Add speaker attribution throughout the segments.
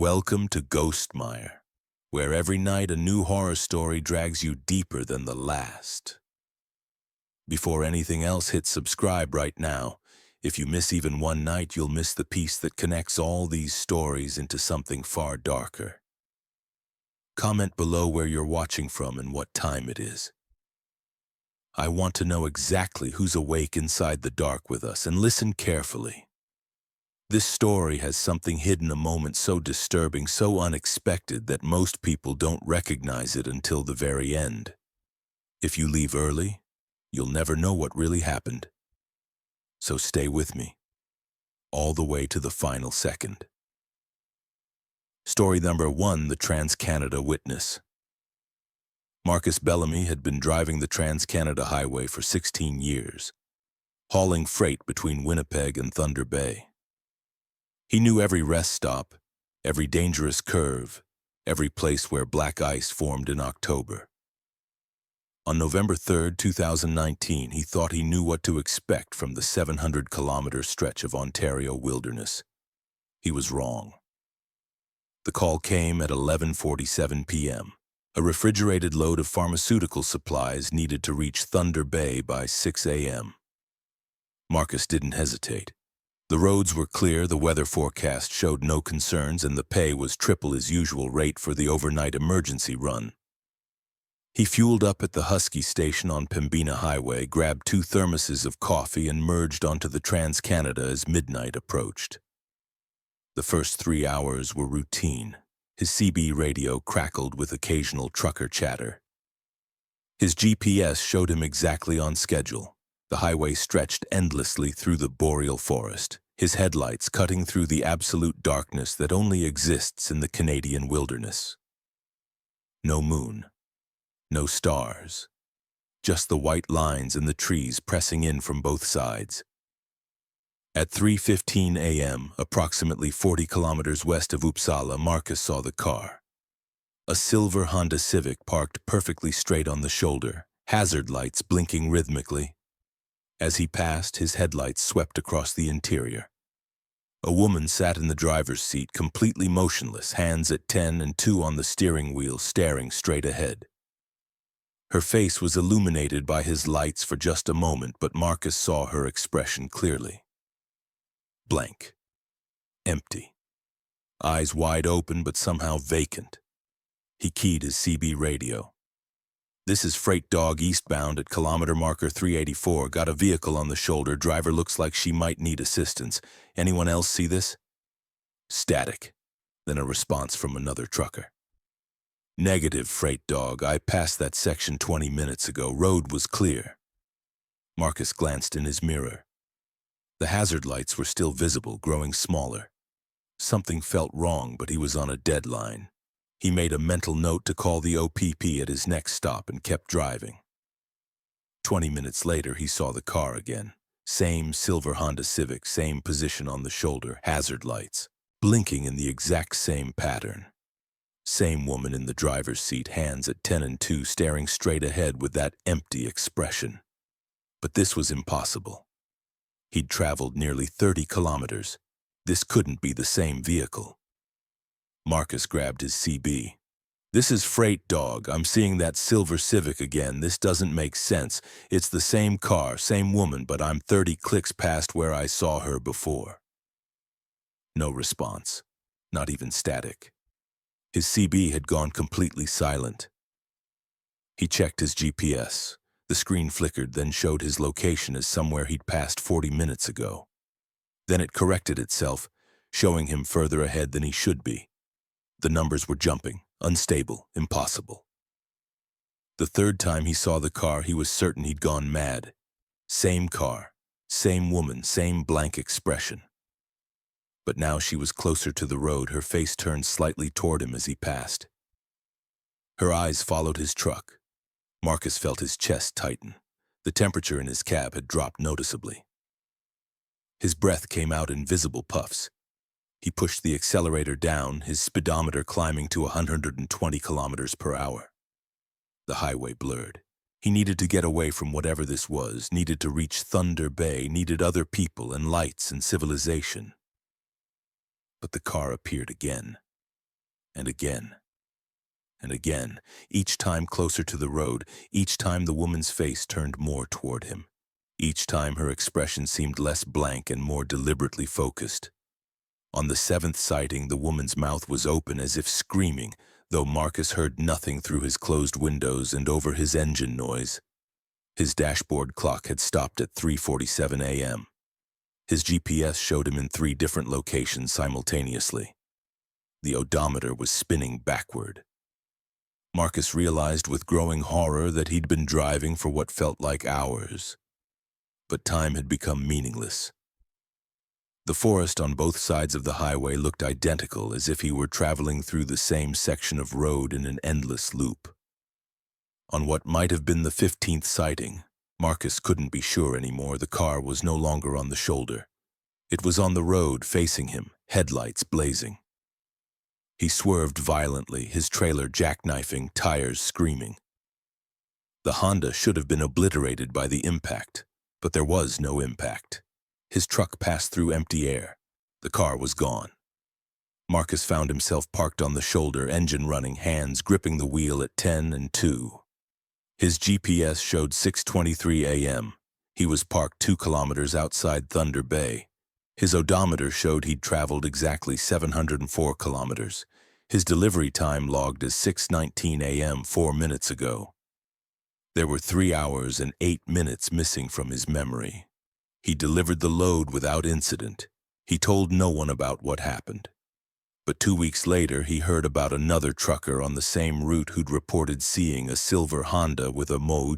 Speaker 1: Welcome to Ghostmire, where every night a new horror story drags you deeper than the last. Before anything else, hit subscribe right now. If you miss even one night, you'll miss the piece that connects all these stories into something far darker. Comment below where you're watching from and what time it is. I want to know exactly who's awake inside the dark with us, and listen carefully. This story has something hidden, a moment so disturbing, so unexpected that most people don't recognize it until the very end. If you leave early, you'll never know what really happened. So stay with me, all the way to the final second. Story number 1, the Trans-Canada Witness. Marcus Bellamy had been driving the Trans-Canada Highway for 16 years, hauling freight between Winnipeg and Thunder Bay. He knew every rest stop, every dangerous curve, every place where black ice formed in October. On November 3, 2019, he thought he knew what to expect from the 700-kilometer stretch of Ontario wilderness. He was wrong. The call came at 11:47 p.m. A refrigerated load of pharmaceutical supplies needed to reach Thunder Bay by 6 a.m. Marcus didn't hesitate. The roads were clear, the weather forecast showed no concerns, and the pay was triple his usual rate for the overnight emergency run. He fueled up at the Husky station on Pembina Highway, grabbed 2 thermoses of coffee, and merged onto the Trans-Canada as midnight approached. The first 3 hours were routine. His CB radio crackled with occasional trucker chatter. His GPS showed him exactly on schedule. The highway stretched endlessly through the boreal forest, his headlights cutting through the absolute darkness that only exists in the Canadian wilderness. No moon, no stars, just the white lines and the trees pressing in from both sides. At 3:15 a.m., approximately 40 kilometers west of U.s.a, Marcus saw the car. A silver Honda Civic parked perfectly straight on the shoulder, hazard lights blinking rhythmically. As he passed, his headlights swept across the interior. A woman sat in the driver's seat, completely motionless, hands at 10 and 2 on the steering wheel, staring straight ahead. Her face was illuminated by his lights for just a moment, but Marcus saw her expression clearly. Blank. Empty. Eyes wide open, but somehow vacant. He keyed his CB radio. "This is Freight Dog eastbound at kilometer marker 384. Got a vehicle on the shoulder. Driver looks like she might need assistance. Anyone else see this?" Static. Then a response from another trucker. "Negative, Freight Dog. I passed that section 20 minutes ago. Road was clear." Marcus glanced in his mirror. The hazard lights were still visible, growing smaller. Something felt wrong, but he was on a deadline. He made a mental note to call the OPP at his next stop and kept driving. 20 minutes later, he saw the car again. Same silver Honda Civic, same position on the shoulder, hazard lights, blinking in the exact same pattern. Same woman in the driver's seat, hands at 10 and 2, staring straight ahead with that empty expression. But this was impossible. He'd traveled nearly 30 kilometers. This couldn't be the same vehicle. Marcus grabbed his CB. "This is Freight Dog. I'm seeing that silver Civic again. This doesn't make sense. It's the same car, same woman, but I'm 30 clicks past where I saw her before." No response, not even static. His CB had gone completely silent. He checked his GPS. The screen flickered, then showed his location as somewhere he'd passed 40 minutes ago. Then it corrected itself, showing him further ahead than he should be. The numbers were jumping, unstable, impossible. The third time he saw the car, he was certain he'd gone mad. Same car, same woman, same blank expression. But now she was closer to the road, her face turned slightly toward him as he passed. Her eyes followed his truck. Marcus felt his chest tighten. The temperature in his cab had dropped noticeably. His breath came out in visible puffs. He pushed the accelerator down, his speedometer climbing to 120 kilometers per hour. The highway blurred. He needed to get away from whatever this was, needed to reach Thunder Bay, needed other people and lights and civilization. But the car appeared again. and again, and again, each time closer to the road, each time the woman's face turned more toward him. Each time her expression seemed less blank and more deliberately focused. On the seventh sighting, the woman's mouth was open as if screaming, though Marcus heard nothing through his closed windows and over his engine noise. His dashboard clock had stopped at 3:47 a.m. His GPS showed him in 3 different locations simultaneously. The odometer was spinning backward. Marcus realized with growing horror that he'd been driving for what felt like hours. But time had become meaningless. The forest on both sides of the highway looked identical, as if he were traveling through the same section of road in an endless loop. On what might have been the 15th sighting, Marcus couldn't be sure anymore. The car was no longer on the shoulder. It was on the road facing him, headlights blazing. He swerved violently, his trailer jackknifing, tires screaming. The Honda should have been obliterated by the impact, but there was no impact. His truck passed through empty air. The car was gone. Marcus found himself parked on the shoulder, engine running, hands gripping the wheel at 10 and 2. His GPS showed 6:23 a.m. He was parked 2 kilometers outside Thunder Bay. His odometer showed he'd traveled exactly 704 kilometers. His delivery time logged as 6:19 a.m. 4 minutes ago. There were 3 hours and 8 minutes missing from his memory. He delivered the load without incident. He told no one about what happened. But 2 weeks later, he heard about another trucker on the same route who'd reported seeing a silver Honda with a model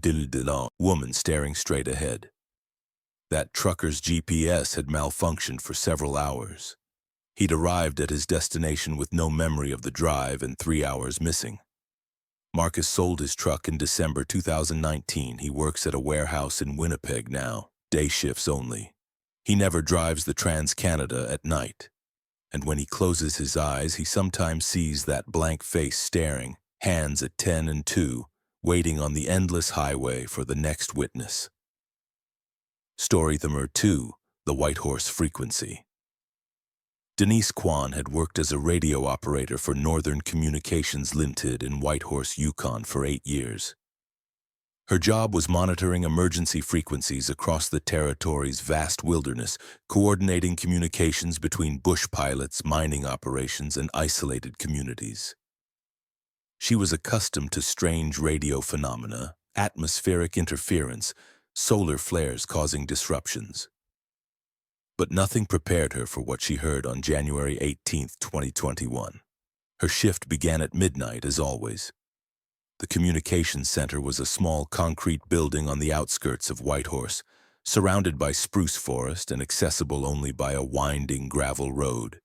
Speaker 1: woman staring straight ahead. That trucker's GPS had malfunctioned for several hours. He'd arrived at his destination with no memory of the drive and 3 hours missing. Marcus sold his truck in December 2019. He works at a warehouse in Winnipeg now, day shifts only. He never drives the Trans-Canada at night. And when he closes his eyes, he sometimes sees that blank face staring, hands at 10 and 2, waiting on the endless highway for the next witness. Story number 2, the Whitehorse Frequency. Denise Kwan had worked as a radio operator for Northern Communications Limited in Whitehorse, Yukon for 8 years. Her job was monitoring emergency frequencies across the territory's vast wilderness, coordinating communications between bush pilots, mining operations, and isolated communities. She was accustomed to strange radio phenomena, atmospheric interference, solar flares causing disruptions. But nothing prepared her for what she heard on January 18, 2021. Her shift began at midnight, as always. The communications center was a small concrete building on the outskirts of Whitehorse, surrounded by spruce forest and accessible only by a winding gravel road.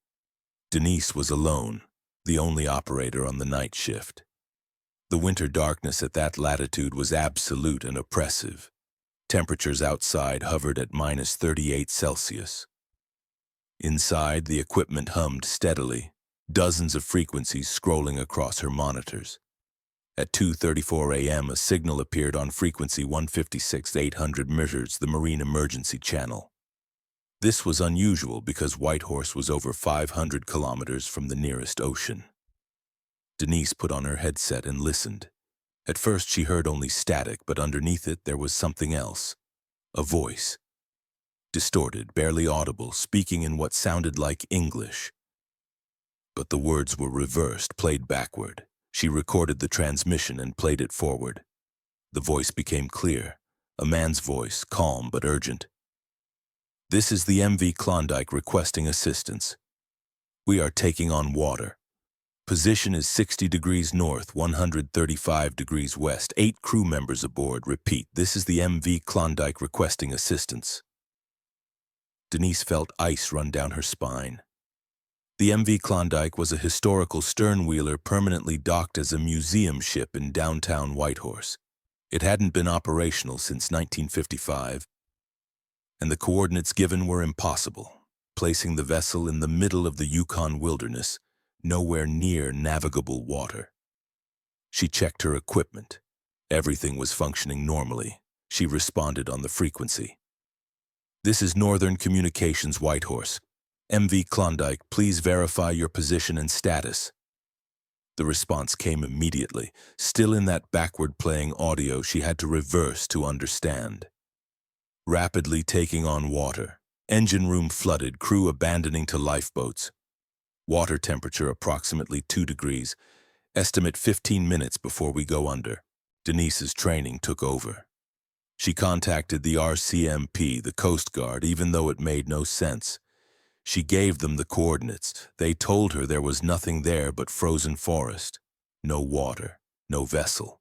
Speaker 1: Denise was alone, the only operator on the night shift. The winter darkness at that latitude was absolute and oppressive. Temperatures outside hovered at -38 Celsius. Inside, the equipment hummed steadily, dozens of frequencies scrolling across her monitors. At 2:34 a.m., a signal appeared on frequency 156-800 MHz, the Marine Emergency Channel. This was unusual because Whitehorse was over 500 kilometers from the nearest ocean. Denise put on her headset and listened. At first, she heard only static, but underneath it, there was something else. A voice. Distorted, barely audible, speaking in what sounded like English. But the words were reversed, played backward. She recorded the transmission and played it forward. The voice became clear, a man's voice, calm but urgent. "This is the MV Klondike requesting assistance. We are taking on water. Position is 60 degrees north, 135 degrees west. 8 crew members aboard. Repeat, this is the MV Klondike requesting assistance." Denise felt ice run down her spine. The MV Klondike was a historical sternwheeler permanently docked as a museum ship in downtown Whitehorse. It hadn't been operational since 1955, and the coordinates given were impossible, placing the vessel in the middle of the Yukon wilderness, nowhere near navigable water. She checked her equipment. Everything was functioning normally. She responded on the frequency. "This is Northern Communications Whitehorse. MV Klondike, please verify your position and status." The response came immediately. Still in that backward-playing audio she had to reverse to understand. Rapidly taking on water. Engine room flooded, crew abandoning to lifeboats. Water temperature approximately 2 degrees. Estimate 15 minutes before we go under. Denise's training took over. She contacted the RCMP, the Coast Guard, even though it made no sense. She gave them the coordinates. They told her there was nothing there but frozen forest. No water, no vessel.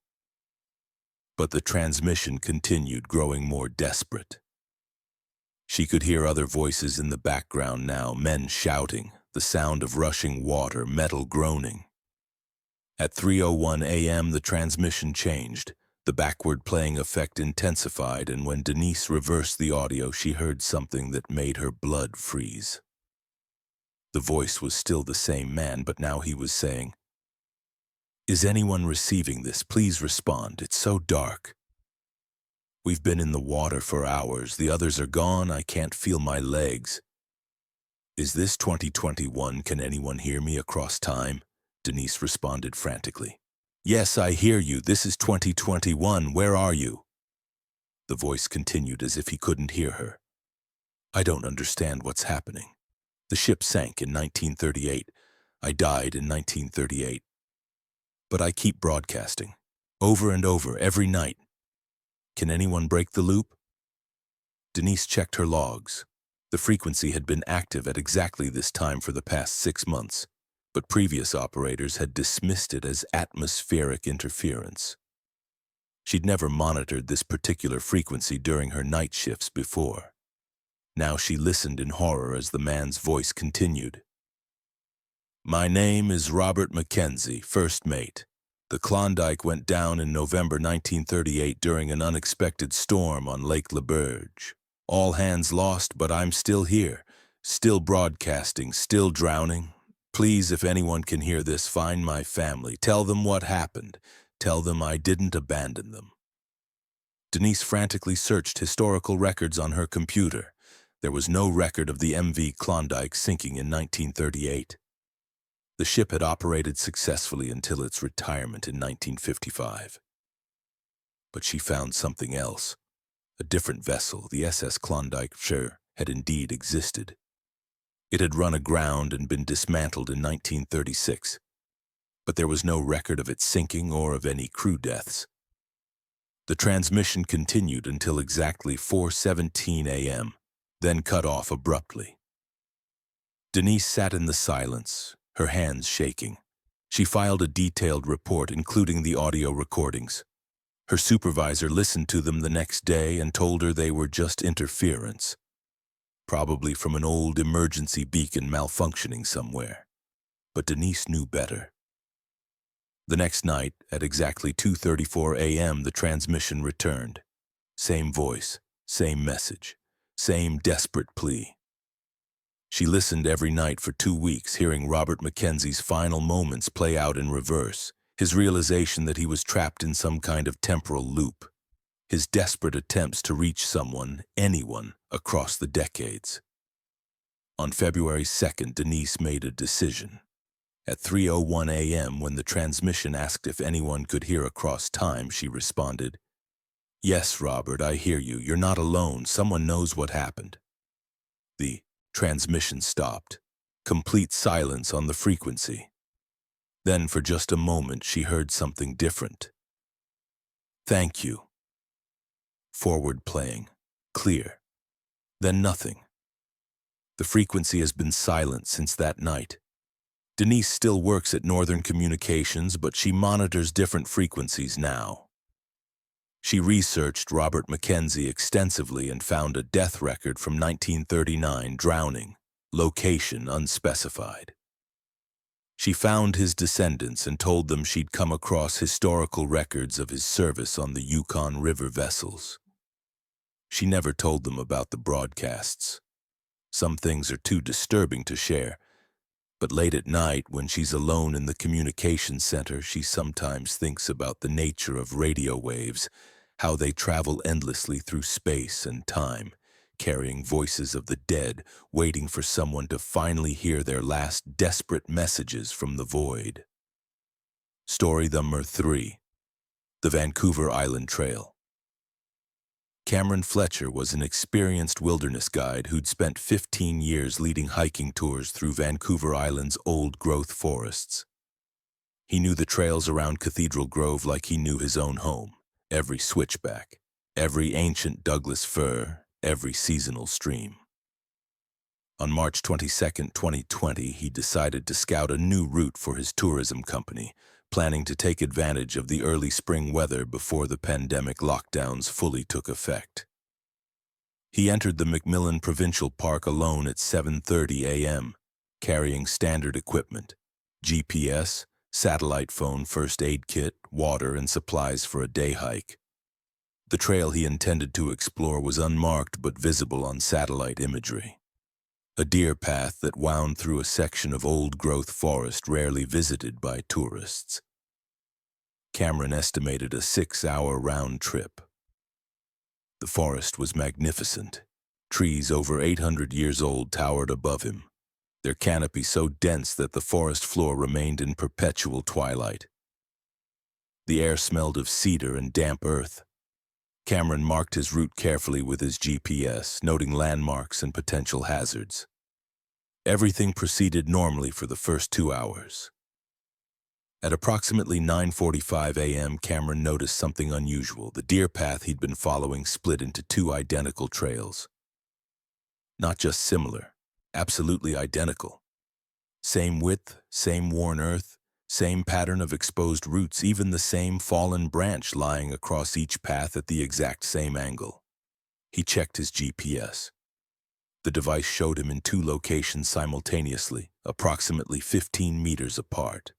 Speaker 1: But the transmission continued, growing more desperate. She could hear other voices in the background now, men shouting, the sound of rushing water, metal groaning. At 3:01 a.m. the transmission changed. The backward-playing effect intensified, and when Denise reversed the audio, she heard something that made her blood freeze. The voice was still the same man, but now he was saying, "Is anyone receiving this? Please respond. It's so dark. We've been in the water for hours. The others are gone. I can't feel my legs. Is this 2021? Can anyone hear me across time?" Denise responded frantically. "Yes, I hear you. This is 2021. Where are you?" The voice continued as if he couldn't hear her. "I don't understand what's happening. The ship sank in 1938. I died in 1938. But I keep broadcasting, over and over, every night. Can anyone break the loop?" Denise checked her logs. The frequency had been active at exactly this time for the past 6 months, but previous operators had dismissed it as atmospheric interference. She'd never monitored this particular frequency during her night shifts before. Now she listened in horror as the man's voice continued. "My name is Robert Mackenzie, first mate. The Klondike went down in November 1938 during an unexpected storm on Lake Le Bourge. All hands lost, but I'm still here, still broadcasting, still drowning. Please, if anyone can hear this, find my family. Tell them what happened. Tell them I didn't abandon them." Denise frantically searched historical records on her computer. There was no record of the MV Klondike sinking in 1938. The ship had operated successfully until its retirement in 1955. But she found something else. A different vessel, the SS Klondike, had indeed existed. It had run aground and been dismantled in 1936, but there was no record of its sinking or of any crew deaths. The transmission continued until exactly 4:17 a.m., then cut off abruptly. Denise sat in the silence, her hands shaking. She filed a detailed report, including the audio recordings. Her supervisor listened to them the next day and told her they were just interference, probably from an old emergency beacon malfunctioning somewhere. But Denise knew better. The next night, at exactly 2:34 a.m., the transmission returned. Same voice, same message, same desperate plea. She listened every night for 2 weeks, hearing Robert Mackenzie's final moments play out in reverse, his realization that he was trapped in some kind of temporal loop, his desperate attempts to reach someone, anyone, across the decades. On February 2nd, Denise made a decision. At 3:01 a.m., when the transmission asked if anyone could hear across time, she responded, "Yes, Robert, I hear you. You're not alone. Someone knows what happened." The transmission stopped. Complete silence on the frequency. Then, for just a moment, she heard something different. "Thank you." Forward playing. Clear. Then nothing. The frequency has been silent since that night. Denise still works at Northern Communications, but she monitors different frequencies now. She researched Robert Mackenzie extensively and found a death record from 1939, drowning, location unspecified. She found his descendants and told them she'd come across historical records of his service on the Yukon River vessels. She never told them about the broadcasts. Some things are too disturbing to share, but late at night, when she's alone in the communications center, she sometimes thinks about the nature of radio waves, how they travel endlessly through space and time, carrying voices of the dead, waiting for someone to finally hear their last desperate messages from the void. Story number 3. The Vancouver Island Trail. Cameron Fletcher was an experienced wilderness guide who'd spent 15 years leading hiking tours through Vancouver Island's old-growth forests. He knew the trails around Cathedral Grove like he knew his own home, every switchback, every ancient Douglas fir, every seasonal stream. On March 22, 2020, he decided to scout a new route for his tourism company, planning to take advantage of the early spring weather before the pandemic lockdowns fully took effect. He entered the McMillan Provincial Park alone at 7:30 a.m., carrying standard equipment, GPS, satellite phone, first aid kit, water, and supplies for a day hike. The trail he intended to explore was unmarked but visible on satellite imagery. A deer path that wound through a section of old-growth forest rarely visited by tourists. Cameron estimated a 6-hour round trip. The forest was magnificent. Trees over 800 years old towered above him, their canopy so dense that the forest floor remained in perpetual twilight. The air smelled of cedar and damp earth. Cameron marked his route carefully with his GPS, noting landmarks and potential hazards. Everything proceeded normally for the first 2 hours. At approximately 9:45 a.m., Cameron noticed something unusual. The deer path he'd been following split into 2 identical trails. Not just similar, absolutely identical. Same width, same worn earth, same pattern of exposed roots, even the same fallen branch lying across each path at the exact same angle. He checked his GPS. The device showed him in 2 locations simultaneously, approximately 15 meters apart.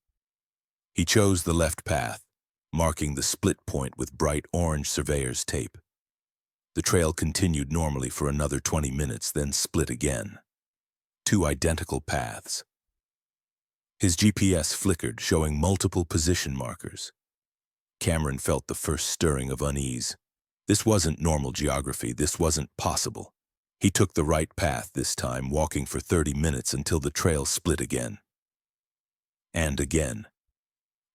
Speaker 1: He chose the left path, marking the split point with bright orange surveyor's tape. The trail continued normally for another 20 minutes, then split again. 2 identical paths. His GPS flickered, showing multiple position markers. Cameron felt the first stirring of unease. This wasn't normal geography. This wasn't possible. He took the right path this time, walking for 30 minutes until the trail split again. And again.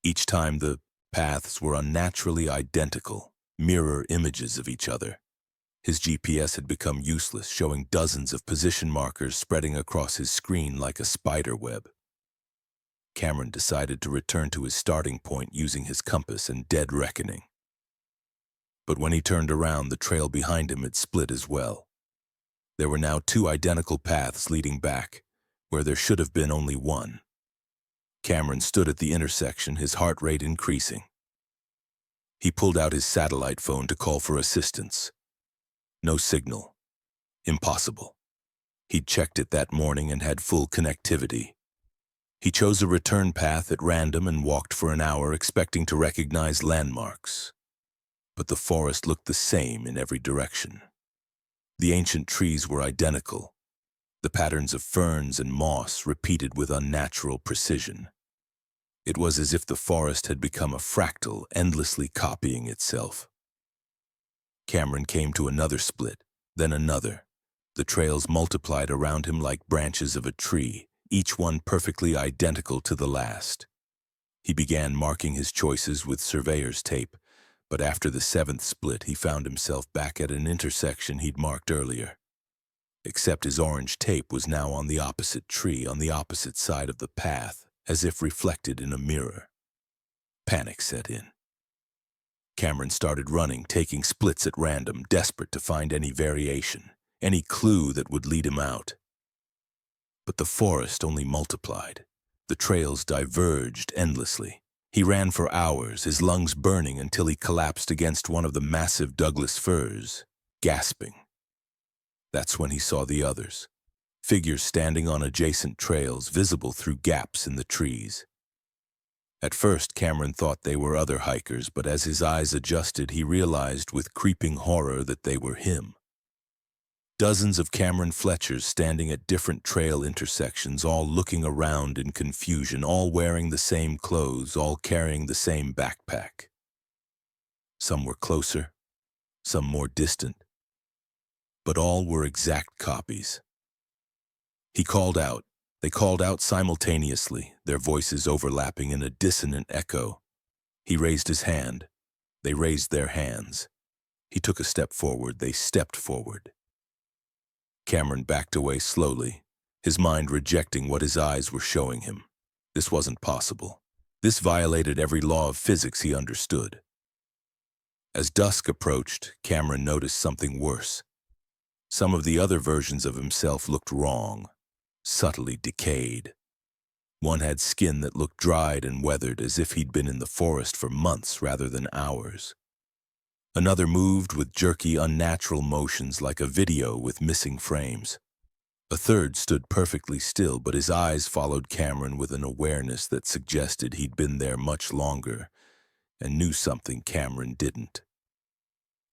Speaker 1: Each time the paths were unnaturally identical, mirror images of each other. His GPS had become useless, showing dozens of position markers spreading across his screen like a spider web. Cameron decided to return to his starting point using his compass and dead reckoning. But when he turned around, the trail behind him had split as well. There were now 2 identical paths leading back, where there should have been only one. Cameron stood at the intersection, his heart rate increasing. He pulled out his satellite phone to call for assistance. No signal. Impossible. He'd checked it that morning and had full connectivity. He chose a return path at random and walked for an hour, expecting to recognize landmarks. But the forest looked the same in every direction. The ancient trees were identical, the patterns of ferns and moss repeated with unnatural precision. It was as if the forest had become a fractal, endlessly copying itself. Cameron came to another split, then another. The trails multiplied around him like branches of a tree, each one perfectly identical to the last. He began marking his choices with surveyor's tape, but after the 7th split, he found himself back at an intersection he'd marked earlier. Except his orange tape was now on the opposite tree, on the opposite side of the path, as if reflected in a mirror. Panic set in. Cameron started running, taking splits at random, desperate to find any variation, any clue that would lead him out. But the forest only multiplied. The trails diverged endlessly. He ran for hours, his lungs burning until he collapsed against one of the massive Douglas firs, gasping. That's when he saw the others, figures standing on adjacent trails, visible through gaps in the trees. At first, Cameron thought they were other hikers, but as his eyes adjusted, he realized with creeping horror that they were him. Dozens of Cameron Fletchers standing at different trail intersections, all looking around in confusion, all wearing the same clothes, all carrying the same backpack. Some were closer, some more distant, but all were exact copies. He called out. They called out simultaneously, their voices overlapping in a dissonant echo. He raised his hand. They raised their hands. He took a step forward. They stepped forward. Cameron backed away slowly, his mind rejecting what his eyes were showing him. This wasn't possible. This violated every law of physics he understood. As dusk approached, Cameron noticed something worse. Some of the other versions of himself looked wrong, subtly decayed. One had skin that looked dried and weathered, as if he'd been in the forest for months rather than hours. Another moved with jerky, unnatural motions like a video with missing frames. A third stood perfectly still, but his eyes followed Cameron with an awareness that suggested he'd been there much longer and knew something Cameron didn't.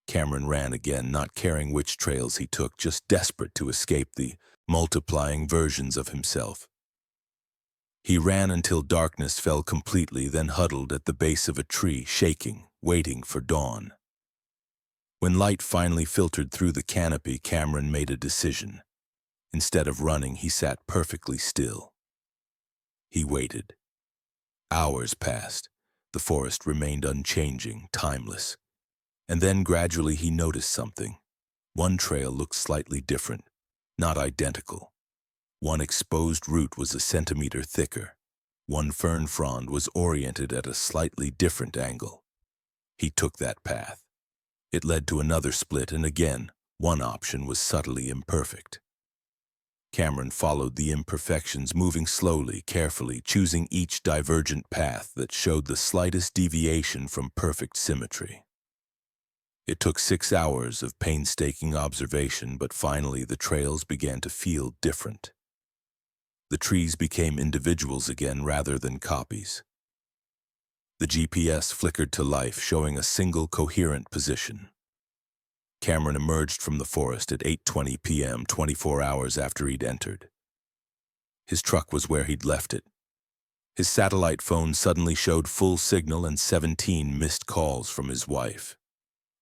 Speaker 1: Cameron ran again, not caring which trails he took, just desperate to escape the multiplying versions of himself. He ran until darkness fell completely, then huddled at the base of a tree, shaking, waiting for dawn. When light finally filtered through the canopy, Cameron made a decision. Instead of running, he sat perfectly still. He waited. Hours passed. The forest remained unchanging, timeless. And then gradually he noticed something. One trail looked slightly different, not identical. One exposed root was a centimeter thicker. One fern frond was oriented at a slightly different angle. He took that path. It led to another split, and again, one option was subtly imperfect. Cameron followed the imperfections, moving slowly, carefully, choosing each divergent path that showed the slightest deviation from perfect symmetry. It took 6 hours of painstaking observation, but finally the trails began to feel different. The trees became individuals again rather than copies. The GPS flickered to life, showing a single coherent position. Cameron emerged from the forest at 8:20 p.m., 24 hours after he'd entered. His truck was where he'd left it. His satellite phone suddenly showed full signal and 17 missed calls from his wife.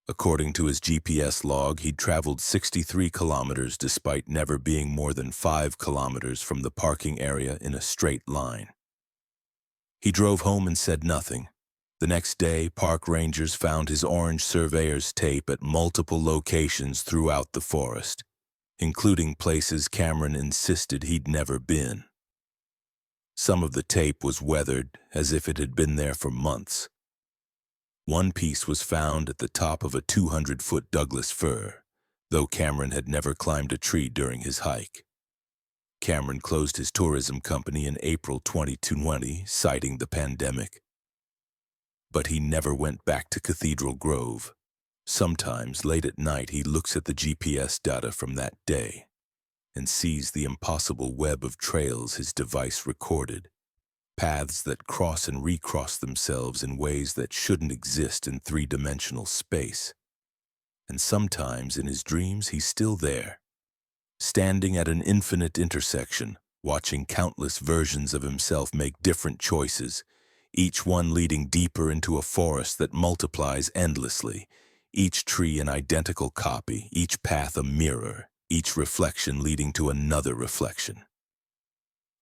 Speaker 1: According to his GPS log, he'd traveled 63 kilometers despite never being more than 5 kilometers from the parking area in a straight line. He drove home and said nothing. The next day, park rangers found his orange surveyor's tape at multiple locations throughout the forest, including places Cameron insisted he'd never been. Some of the tape was weathered, as if it had been there for months. One piece was found at the top of a 200-foot Douglas fir, though Cameron had never climbed a tree during his hike. Cameron closed his tourism company in April 2020, citing the pandemic. But he never went back to Cathedral Grove. Sometimes, late at night, he looks at the GPS data from that day and sees the impossible web of trails his device recorded. Paths that cross and recross themselves in ways that shouldn't exist in three-dimensional space. And sometimes, in his dreams, he's still there, standing at an infinite intersection, watching countless versions of himself make different choices, each one leading deeper into a forest that multiplies endlessly, each tree an identical copy, each path a mirror, each reflection leading to another reflection.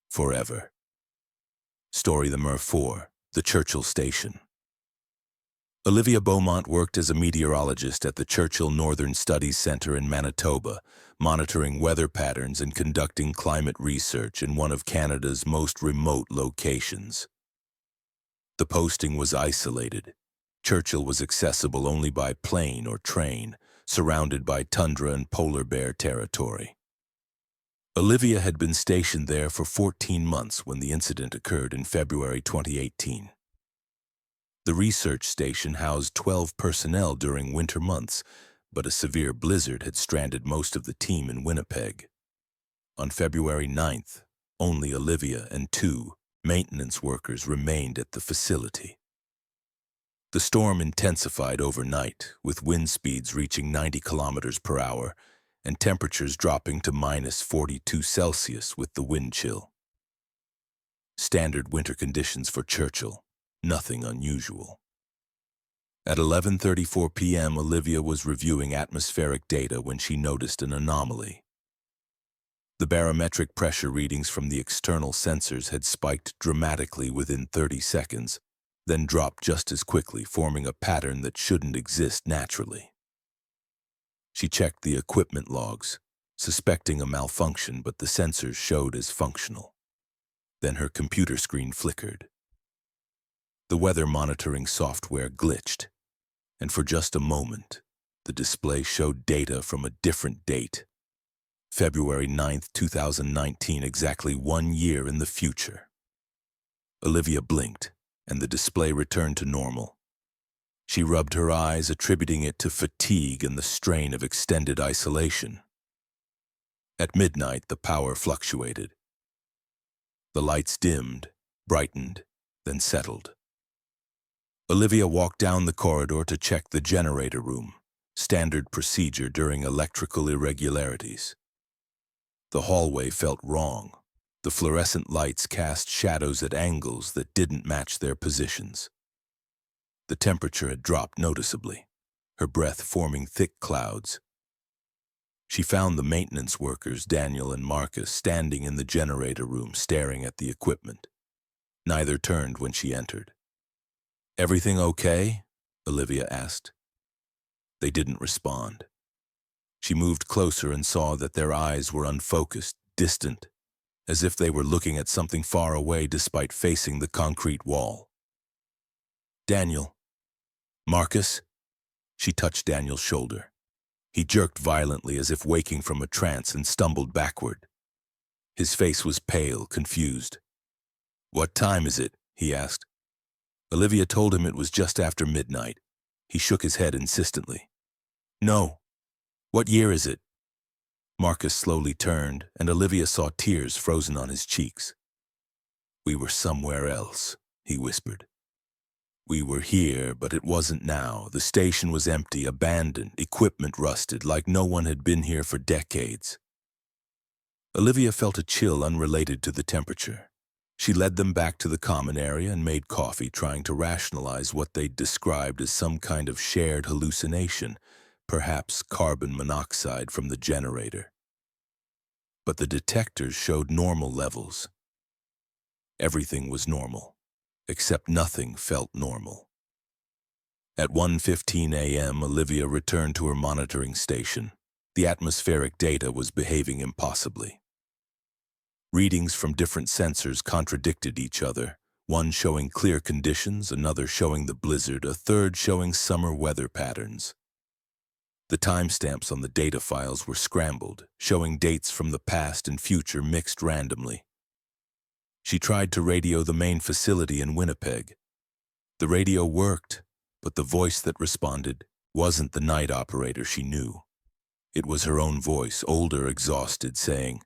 Speaker 1: Forever. Story Number 4, The Churchill Station. Olivia Beaumont worked as a meteorologist at the Churchill Northern Studies Center in Manitoba, monitoring weather patterns and conducting climate research in one of Canada's most remote locations. The posting was isolated. Churchill was accessible only by plane or train, surrounded by tundra and polar bear territory. Olivia had been stationed there for 14 months when the incident occurred in February 2018. The research station housed 12 personnel during winter months, but a severe blizzard had stranded most of the team in Winnipeg. On February 9th, only Olivia and 2 maintenance workers remained at the facility. The storm intensified overnight, with wind speeds reaching 90 kilometers per hour and temperatures dropping to -42 Celsius with the wind chill. Standard winter conditions for Churchill, nothing unusual. At 11:34 p.m., Olivia was reviewing atmospheric data when she noticed an anomaly. The barometric pressure readings from the external sensors had spiked dramatically within 30 seconds, then dropped just as quickly, forming a pattern that shouldn't exist naturally. She checked the equipment logs, suspecting a malfunction, but the sensors showed as functional. Then her computer screen flickered. The weather monitoring software glitched, and for just a moment, the display showed data from a different date. February 9th, 2019, exactly 1 year in the future. Olivia blinked, and the display returned to normal. She rubbed her eyes, attributing it to fatigue and the strain of extended isolation. At midnight, the power fluctuated. The lights dimmed, brightened, then settled. Olivia walked down the corridor to check the generator room, standard procedure during electrical irregularities. The hallway felt wrong. The fluorescent lights cast shadows at angles that didn't match their positions. The temperature had dropped noticeably, her breath forming thick clouds. She found the maintenance workers, Daniel and Marcus, standing in the generator room staring at the equipment. Neither turned when she entered. "Everything okay?" Olivia asked. They didn't respond. She moved closer and saw that their eyes were unfocused, distant, as if they were looking at something far away despite facing the concrete wall. "Daniel." "Marcus?" She touched Daniel's shoulder. He jerked violently as if waking from a trance and stumbled backward. His face was pale, confused. "What time is it?" he asked. Olivia told him it was just after midnight. He shook his head insistently. "No. What year is it?" Marcus slowly turned, and Olivia saw tears frozen on his cheeks. "We were somewhere else," he whispered. "We were here, but it wasn't now. The station was empty, abandoned, equipment rusted, like no one had been here for decades." Olivia felt a chill unrelated to the temperature. She led them back to the common area and made coffee, trying to rationalize what they'd described as some kind of shared hallucination, perhaps carbon monoxide from the generator. But the detectors showed normal levels. Everything was normal, except nothing felt normal. At 1:15 a.m., Olivia returned to her monitoring station. The atmospheric data was behaving impossibly. Readings from different sensors contradicted each other, one showing clear conditions, another showing the blizzard, a third showing summer weather patterns. The timestamps on the data files were scrambled, showing dates from the past and future mixed randomly. She tried to radio the main facility in Winnipeg. The radio worked, but the voice that responded wasn't the night operator she knew. It was her own voice, older, exhausted, saying,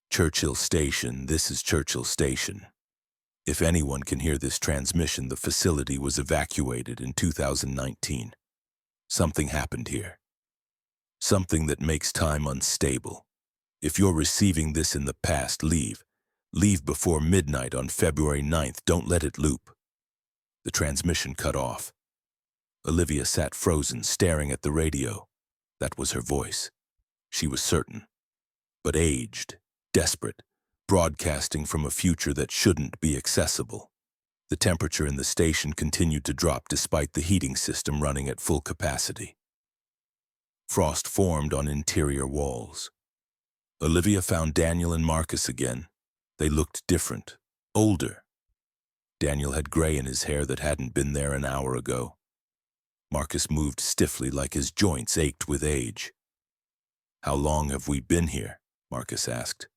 Speaker 1: "Churchill Station, this is Churchill Station. If anyone can hear this transmission, the facility was evacuated in 2019. Something happened here. Something that makes time unstable. If you're receiving this in the past, leave. Leave before midnight on February 9th. Don't let it loop." The transmission cut off. Olivia sat frozen, staring at the radio. That was her voice. She was certain, but aged, desperate, broadcasting from a future that shouldn't be accessible. The temperature in the station continued to drop despite the heating system running at full capacity. Frost formed on interior walls. Olivia found Daniel and Marcus again. They looked different, older. Daniel had gray in his hair that hadn't been there an hour ago. Marcus moved stiffly like his joints ached with age. "How long have we been here?" Marcus asked.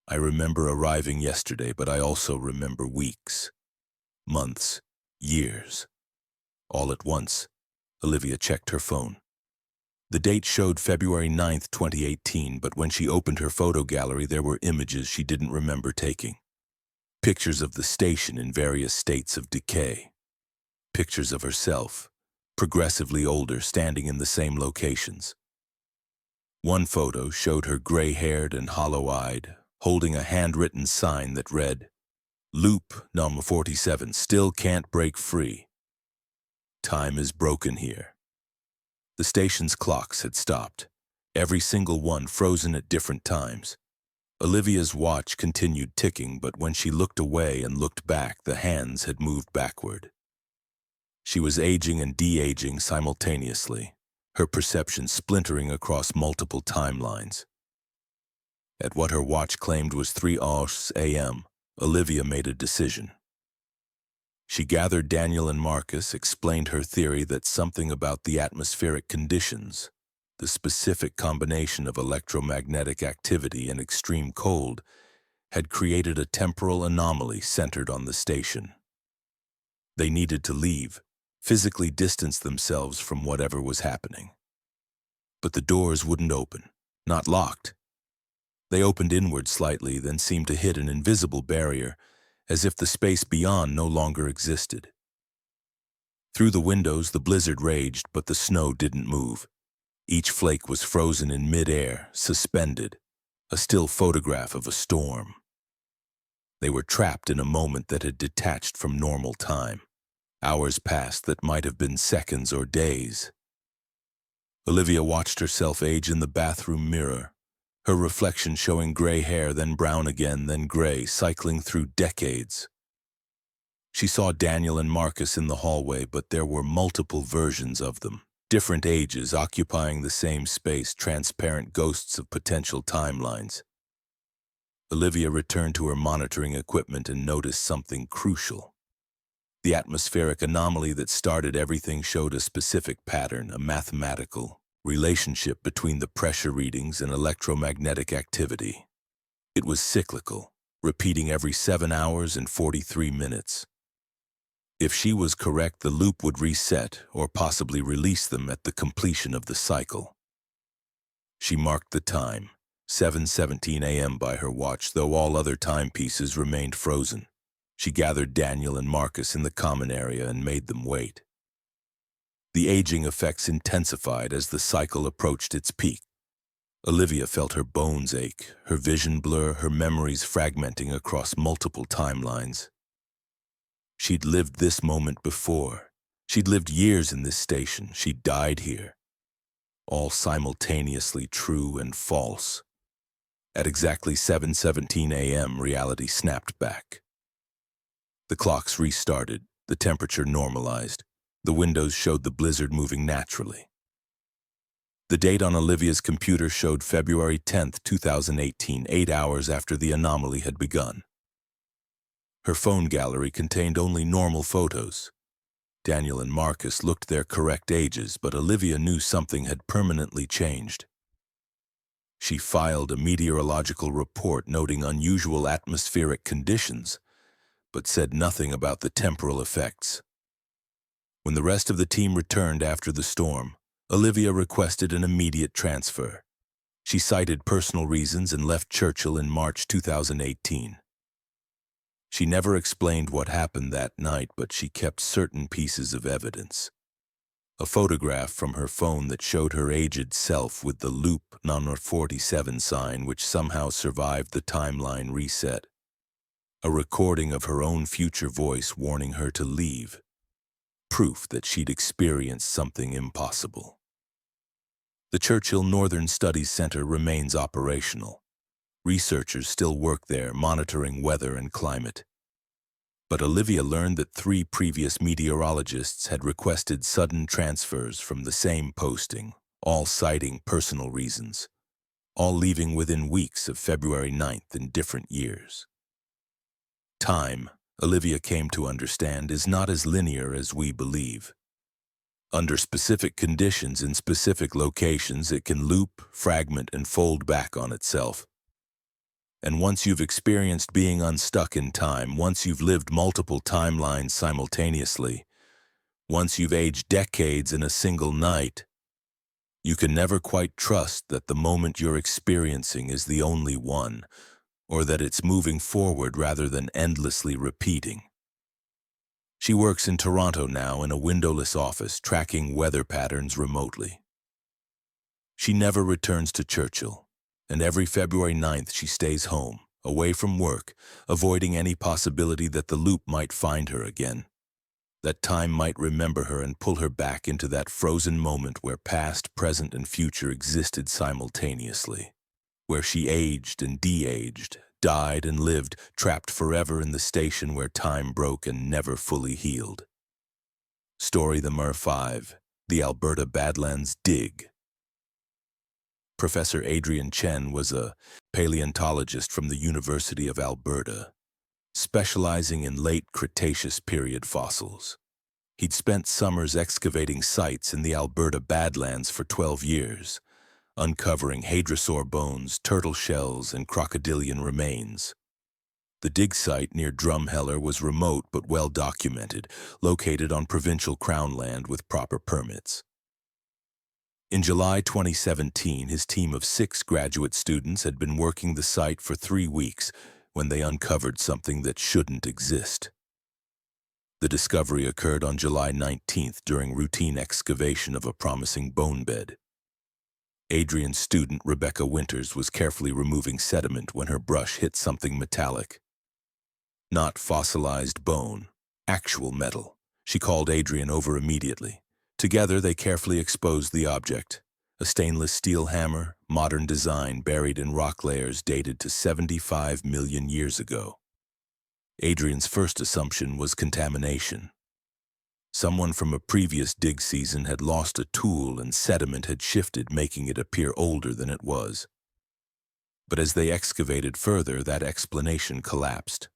Speaker 1: "I remember arriving yesterday, but I also remember weeks, months, years." All at once, Olivia checked her phone. The date showed February 9th, 2018, but when she opened her photo gallery, there were images she didn't remember taking. Pictures of the station in various states of decay. Pictures of herself, progressively older, standing in the same locations. One photo showed her gray-haired and hollow-eyed, holding a handwritten sign that read, "Loop number 47, still can't break free. Time is broken here." The station's clocks had stopped, every single one frozen at different times. Olivia's watch continued ticking, but when she looked away and looked back, the hands had moved backward. She was aging and de-aging simultaneously, her perception splintering across multiple timelines. At what her watch claimed was 3:00 a.m., Olivia made a decision. She gathered Daniel and Marcus, explained her theory that something about the atmospheric conditions, the specific combination of electromagnetic activity and extreme cold, had created a temporal anomaly centered on the station. They needed to leave, physically distance themselves from whatever was happening. But the doors wouldn't open, not locked. They opened inward slightly, then seemed to hit an invisible barrier, as if the space beyond no longer existed. Through the windows, the blizzard raged, but the snow didn't move. Each flake was frozen in mid-air, suspended, a still photograph of a storm. They were trapped in a moment that had detached from normal time. Hours passed that might have been seconds or days. Olivia watched herself age in the bathroom mirror, her reflection showing gray hair, then brown again, then gray, cycling through decades. She saw Daniel and Marcus in the hallway, but there were multiple versions of them, different ages occupying the same space, transparent ghosts of potential timelines. Olivia returned to her monitoring equipment and noticed something crucial. The atmospheric anomaly that started everything showed a specific pattern, a mathematical relationship between the pressure readings and electromagnetic activity. It was cyclical, repeating every 7 hours and 43 minutes. If she was correct, the loop would reset or possibly release them at the completion of the cycle. She marked the time, 7:17 a.m. by her watch, though all other timepieces remained frozen. She gathered Daniel and Marcus in the common area and made them wait. The aging effects intensified as the cycle approached its peak. Olivia felt her bones ache, her vision blur, her memories fragmenting across multiple timelines. She'd lived this moment before. She'd lived years in this station. She'd died here. All simultaneously true and false. At exactly 7:17 a.m., reality snapped back. The clocks restarted, the temperature normalized. The windows showed the blizzard moving naturally. The date on Olivia's computer showed February 10th, 2018, 8 hours after the anomaly had begun. Her phone gallery contained only normal photos. Daniel and Marcus looked their correct ages, but Olivia knew something had permanently changed. She filed a meteorological report noting unusual atmospheric conditions, but said nothing about the temporal effects. When the rest of the team returned after the storm, Olivia requested an immediate transfer. She cited personal reasons and left Churchill in March 2018. She never explained what happened that night, but she kept certain pieces of evidence. A photograph from her phone that showed her aged self with the loop number 47 sign, which somehow survived the timeline reset. A recording of her own future voice warning her to leave. Proof that she'd experienced something impossible. The Churchill Northern Studies Center remains operational. Researchers still work there, monitoring weather and climate. But Olivia learned that 3 previous meteorologists had requested sudden transfers from the same posting, all citing personal reasons, all leaving within weeks of February 9th in different years. Time, Olivia came to understand, is not as linear as we believe. Under specific conditions in specific locations, it can loop, fragment, and fold back on itself. And once you've experienced being unstuck in time, once you've lived multiple timelines simultaneously, once you've aged decades in a single night, you can never quite trust that the moment you're experiencing is the only one, or that it's moving forward rather than endlessly repeating. She works in Toronto now in a windowless office, tracking weather patterns remotely. She never returns to Churchill, and every February 9th she stays home, away from work, avoiding any possibility that the loop might find her again, that time might remember her and pull her back into that frozen moment where past, present, and future existed simultaneously, where she aged and de-aged, died and lived, trapped forever in the station where time broke and never fully healed. Story Number 5. The Alberta Badlands Dig. Professor Adrian Chen was a paleontologist from the University of Alberta, specializing in late Cretaceous period fossils. He'd spent summers excavating sites in the Alberta Badlands for 12 years, uncovering hadrosaur bones, turtle shells, and crocodilian remains. The dig site near Drumheller was remote but well documented, located on provincial crown land with proper permits. In July 2017, his team of 6 graduate students had been working the site for 3 weeks when they uncovered something that shouldn't exist. The discovery occurred on July 19th during routine excavation of a promising bone bed. Adrian's student, Rebecca Winters, was carefully removing sediment when her brush hit something metallic. Not fossilized bone, actual metal. She called Adrian over immediately. Together, they carefully exposed the object, a stainless steel hammer, modern design buried in rock layers dated to 75 million years ago. Adrian's first assumption was contamination. Someone from a previous dig season had lost a tool and sediment had shifted, making it appear older than it was. But as they excavated further, that explanation collapsed.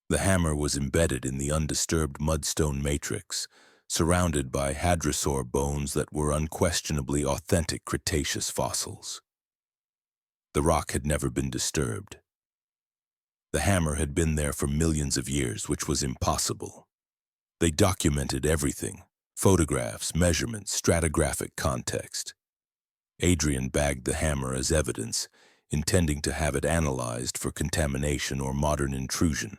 Speaker 1: The hammer was embedded in the undisturbed mudstone matrix, surrounded by hadrosaur bones that were unquestionably authentic Cretaceous fossils. The rock had never been disturbed. The hammer had been there for millions of years, which was impossible. They documented everything: photographs, measurements, stratigraphic context. Adrian bagged the hammer as evidence, intending to have it analyzed for contamination or modern intrusion.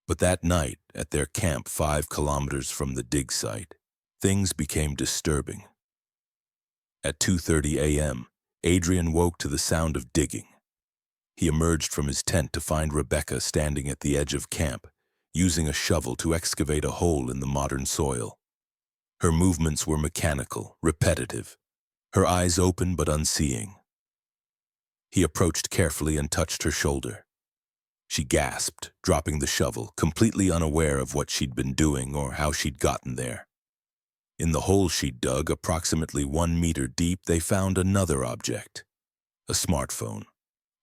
Speaker 1: But that night, at their camp 5 kilometers from the dig site, things became disturbing. At 2:30 a.m., Adrian woke to the sound of digging. He emerged from his tent to find Rebecca standing at the edge of camp, using a shovel to excavate a hole in the modern soil. Her movements were mechanical, repetitive, her eyes open but unseeing. He approached carefully and touched her shoulder. She gasped, dropping the shovel, completely unaware of what she'd been doing or how she'd gotten there. In the hole she'd dug, approximately 1 meter deep, they found another object: a smartphone.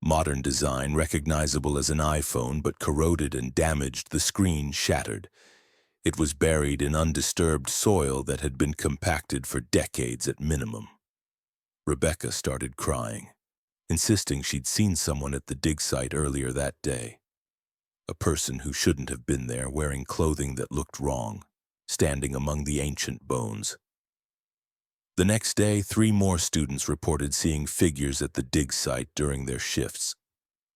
Speaker 1: Modern design, recognizable as an iPhone, but corroded and damaged, the screen shattered. It was buried in undisturbed soil that had been compacted for decades at minimum. Rebecca started crying, insisting she'd seen someone at the dig site earlier that day. A person who shouldn't have been there, wearing clothing that looked wrong, standing among the ancient bones. The next day, 3 more students reported seeing figures at the dig site during their shifts.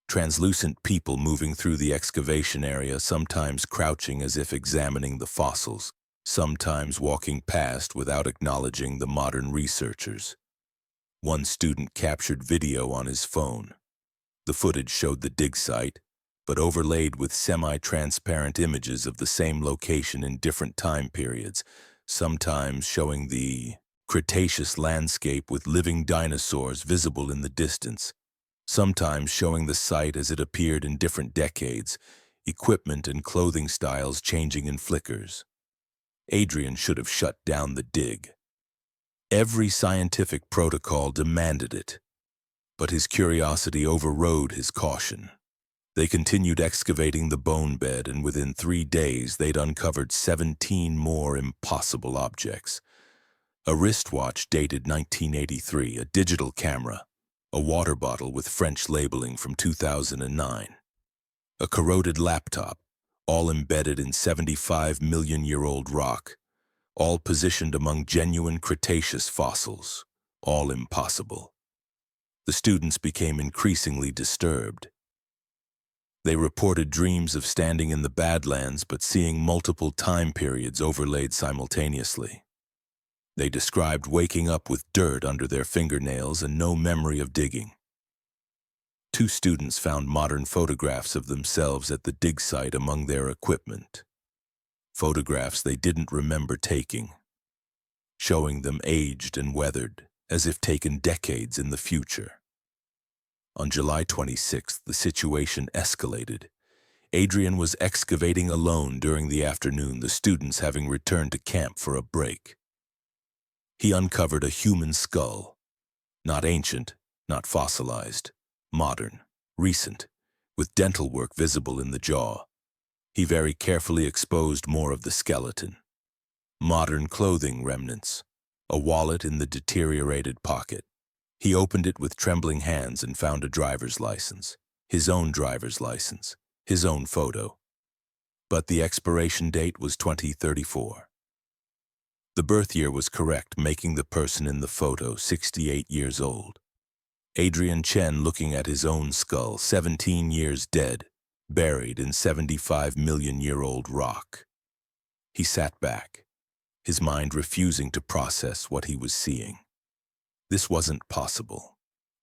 Speaker 1: Translucent people moving through the excavation area, sometimes crouching as if examining the fossils, sometimes walking past without acknowledging the modern researchers. One student captured video on his phone. The footage showed the dig site, but overlaid with semi-transparent images of the same location in different time periods, sometimes showing the Cretaceous landscape with living dinosaurs visible in the distance, sometimes showing the site as it appeared in different decades, equipment and clothing styles changing in flickers. Adrian should have shut down the dig. Every scientific protocol demanded it, but his curiosity overrode his caution. They continued excavating the bone bed, and within 3 days they'd uncovered 17 more impossible objects. A wristwatch dated 1983, a digital camera, a water bottle with French labeling from 2009, a corroded laptop, all embedded in 75-million-year-old rock, all positioned among genuine Cretaceous fossils, all impossible. The students became increasingly disturbed. They reported dreams of standing in the Badlands but seeing multiple time periods overlaid simultaneously. They described waking up with dirt under their fingernails and no memory of digging. 2 students found modern photographs of themselves at the dig site among their equipment. Photographs they didn't remember taking, showing them aged and weathered, as if taken decades in the future. On July 26th, the situation escalated. Adrian was excavating alone during the afternoon, the students having returned to camp for a break. He uncovered a human skull. Not ancient, not fossilized, modern, recent, with dental work visible in the jaw. He very carefully exposed more of the skeleton. Modern clothing remnants, a wallet in the deteriorated pocket. He opened it with trembling hands and found a driver's license, his own driver's license, his own photo. But the expiration date was 2034. The birth year was correct, making the person in the photo 68 years old. Adrian Chen looking at his own skull, 17 years dead, buried in 75-million-year-old rock. He sat back, his mind refusing to process what he was seeing. This wasn't possible.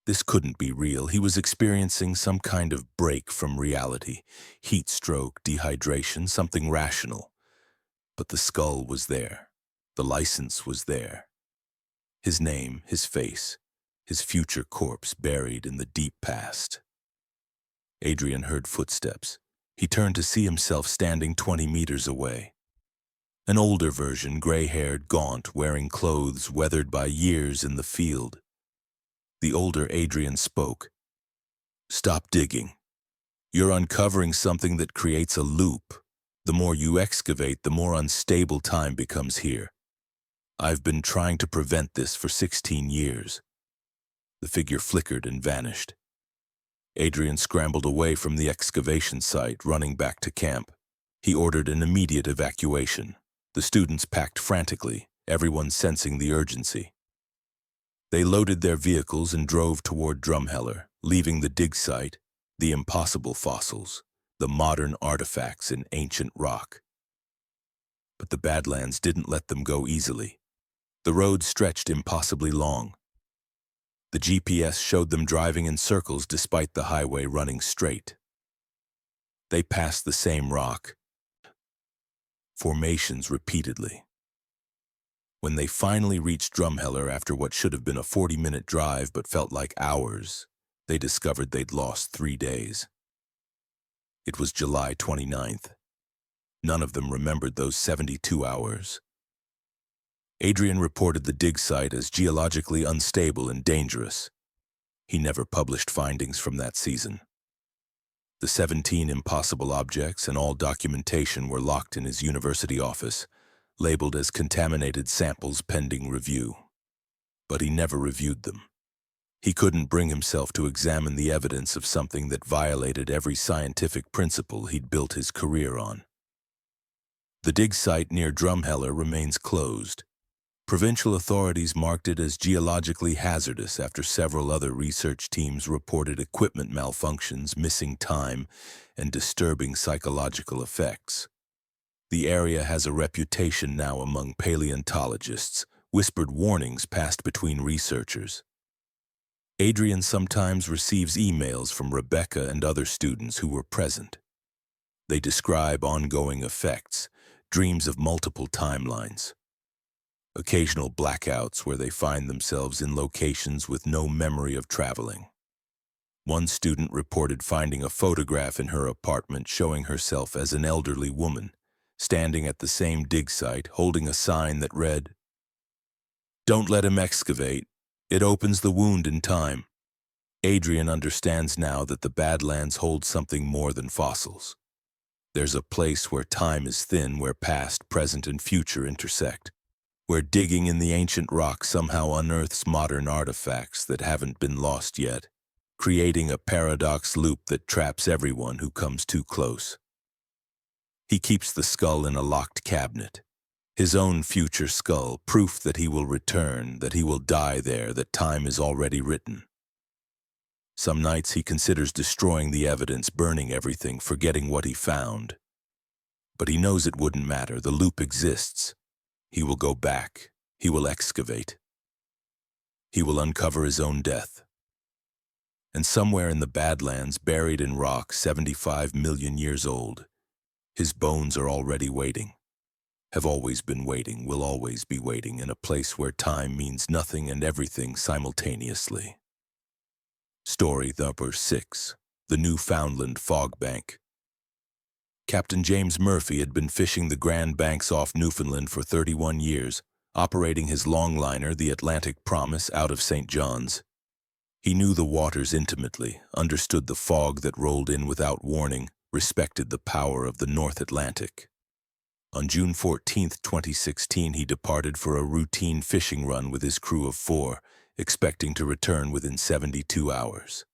Speaker 1: This couldn't be real. He was experiencing some kind of break from reality, heat stroke, dehydration, something rational. But the skull was there. The license was there. His name, his face, his future corpse buried in the deep past. Adrian heard footsteps. He turned to see himself standing 20 meters away. An older version, gray-haired, gaunt, wearing clothes weathered by years in the field. The older Adrian spoke. "Stop digging. You're uncovering something that creates a loop. The more you excavate, the more unstable time becomes here. I've been trying to prevent this for 16 years. The figure flickered and vanished. Adrian scrambled away from the excavation site, running back to camp. He ordered an immediate evacuation. The students packed frantically, everyone sensing the urgency. They loaded their vehicles and drove toward Drumheller, leaving the dig site, the impossible fossils, the modern artifacts in ancient rock. But the Badlands didn't let them go easily. The road stretched impossibly long. The GPS showed them driving in circles despite the highway running straight. They passed the same rock formations repeatedly. When they finally reached Drumheller after what should have been a 40-minute drive but felt like hours, they discovered they'd lost 3 days. It was July 29th. None of them remembered those 72 hours. Adrian reported the dig site as geologically unstable and dangerous. He never published findings from that season. The 17 impossible objects and all documentation were locked in his university office, labeled as contaminated samples pending review. But he never reviewed them. He couldn't bring himself to examine the evidence of something that violated every scientific principle he'd built his career on. The dig site near Drumheller remains closed. Provincial authorities marked it as geologically hazardous after several other research teams reported equipment malfunctions, missing time, and disturbing psychological effects. The area has a reputation now among paleontologists, whispered warnings passed between researchers. Adrian sometimes receives emails from Rebecca and other students who were present. They describe ongoing effects, dreams of multiple timelines. Occasional blackouts where they find themselves in locations with no memory of traveling. One student reported finding a photograph in her apartment showing herself as an elderly woman, standing at the same dig site, holding a sign that read, "Don't let him excavate. It opens the wound in time." Adrian understands now that the Badlands hold something more than fossils. There's a place where time is thin, where past, present, and future intersect, where digging in the ancient rock somehow unearths modern artifacts that haven't been lost yet, creating a paradox loop that traps everyone who comes too close. He keeps the skull in a locked cabinet, his own future skull, proof that he will return, that he will die there, that time is already written. Some nights he considers destroying the evidence, burning everything, forgetting what he found. But he knows it wouldn't matter. The loop exists. He will go back. He will excavate. He will uncover his own death. And somewhere in the Badlands, buried in rock 75 million years old, his bones are already waiting, have always been waiting, will always be waiting in a place where time means nothing and everything simultaneously. Story number 6. The Newfoundland Fog Bank. Captain James Murphy had been fishing the Grand Banks off Newfoundland for 31 years, operating his longliner, the Atlantic Promise, out of St. John's. He knew the waters intimately, understood the fog that rolled in without warning, respected the power of the North Atlantic. On June 14, 2016, he departed for a routine fishing run with his crew of 4, expecting to return within 72 hours.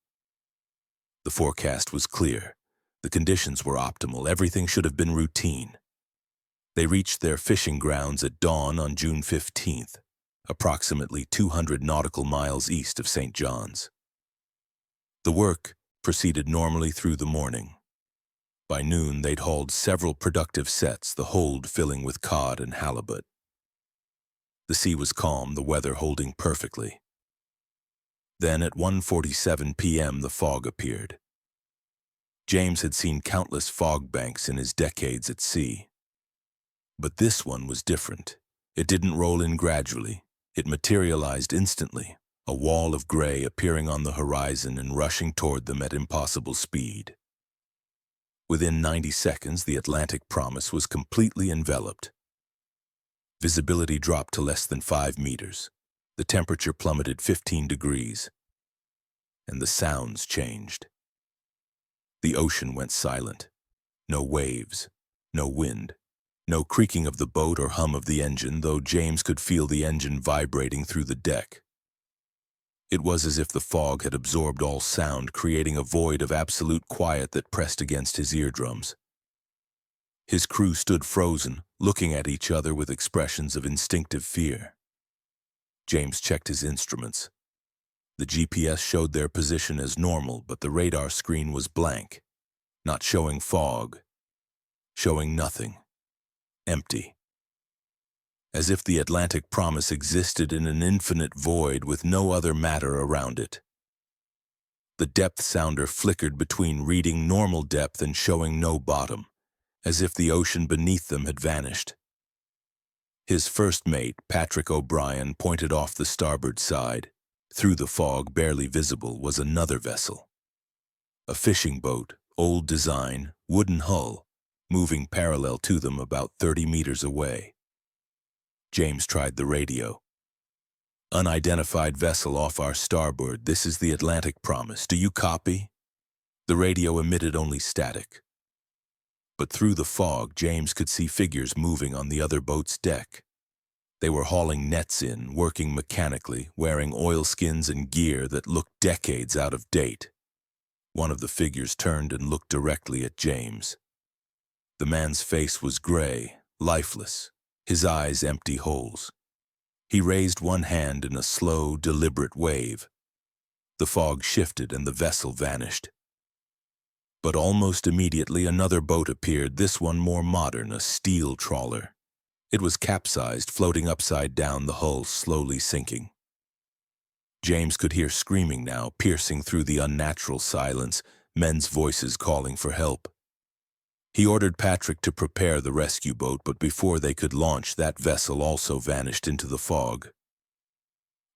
Speaker 1: The forecast was clear. The conditions were optimal. Everything should have been routine. They reached their fishing grounds at dawn on June 15th, approximately 200 nautical miles east of St. John's. The work proceeded normally through the morning. By noon, they'd hauled several productive sets, the hold filling with cod and halibut. The sea was calm, the weather holding perfectly. Then at 1:47 p.m. the fog appeared. James had seen countless fog banks in his decades at sea. But this one was different. It didn't roll in gradually. It materialized instantly, a wall of gray appearing on the horizon and rushing toward them at impossible speed. Within 90 seconds, the Atlantic Promise was completely enveloped. Visibility dropped to less than 5 meters. The temperature plummeted 15 degrees. And the sounds changed. The ocean went silent. No waves, no wind, no creaking of the boat or hum of the engine, though James could feel the engine vibrating through the deck. It was as if the fog had absorbed all sound, creating a void of absolute quiet that pressed against his eardrums. His crew stood frozen, looking at each other with expressions of instinctive fear. James checked his instruments. The GPS showed their position as normal, but the radar screen was blank, not showing fog, showing nothing, empty. As if the Atlantic Promise existed in an infinite void with no other matter around it. The depth sounder flickered between reading normal depth and showing no bottom, as if the ocean beneath them had vanished. His first mate, Patrick O'Brien, pointed off the starboard side. Through the fog, barely visible, was another vessel. A fishing boat, old design, wooden hull, moving parallel to them about 30 meters away. James tried the radio. "Unidentified vessel off our starboard. This is the Atlantic Promise. Do you copy?" The radio emitted only static. But through the fog, James could see figures moving on the other boat's deck. They were hauling nets in, working mechanically, wearing oilskins and gear that looked decades out of date. One of the figures turned and looked directly at James. The man's face was gray, lifeless, his eyes empty holes. He raised one hand in a slow, deliberate wave. The fog shifted and the vessel vanished. But almost immediately another boat appeared, this one more modern, a steel trawler. It was capsized, floating upside down, the hull slowly sinking. James could hear screaming now, piercing through the unnatural silence, men's voices calling for help. He ordered Patrick to prepare the rescue boat, but before they could launch, that vessel also vanished into the fog.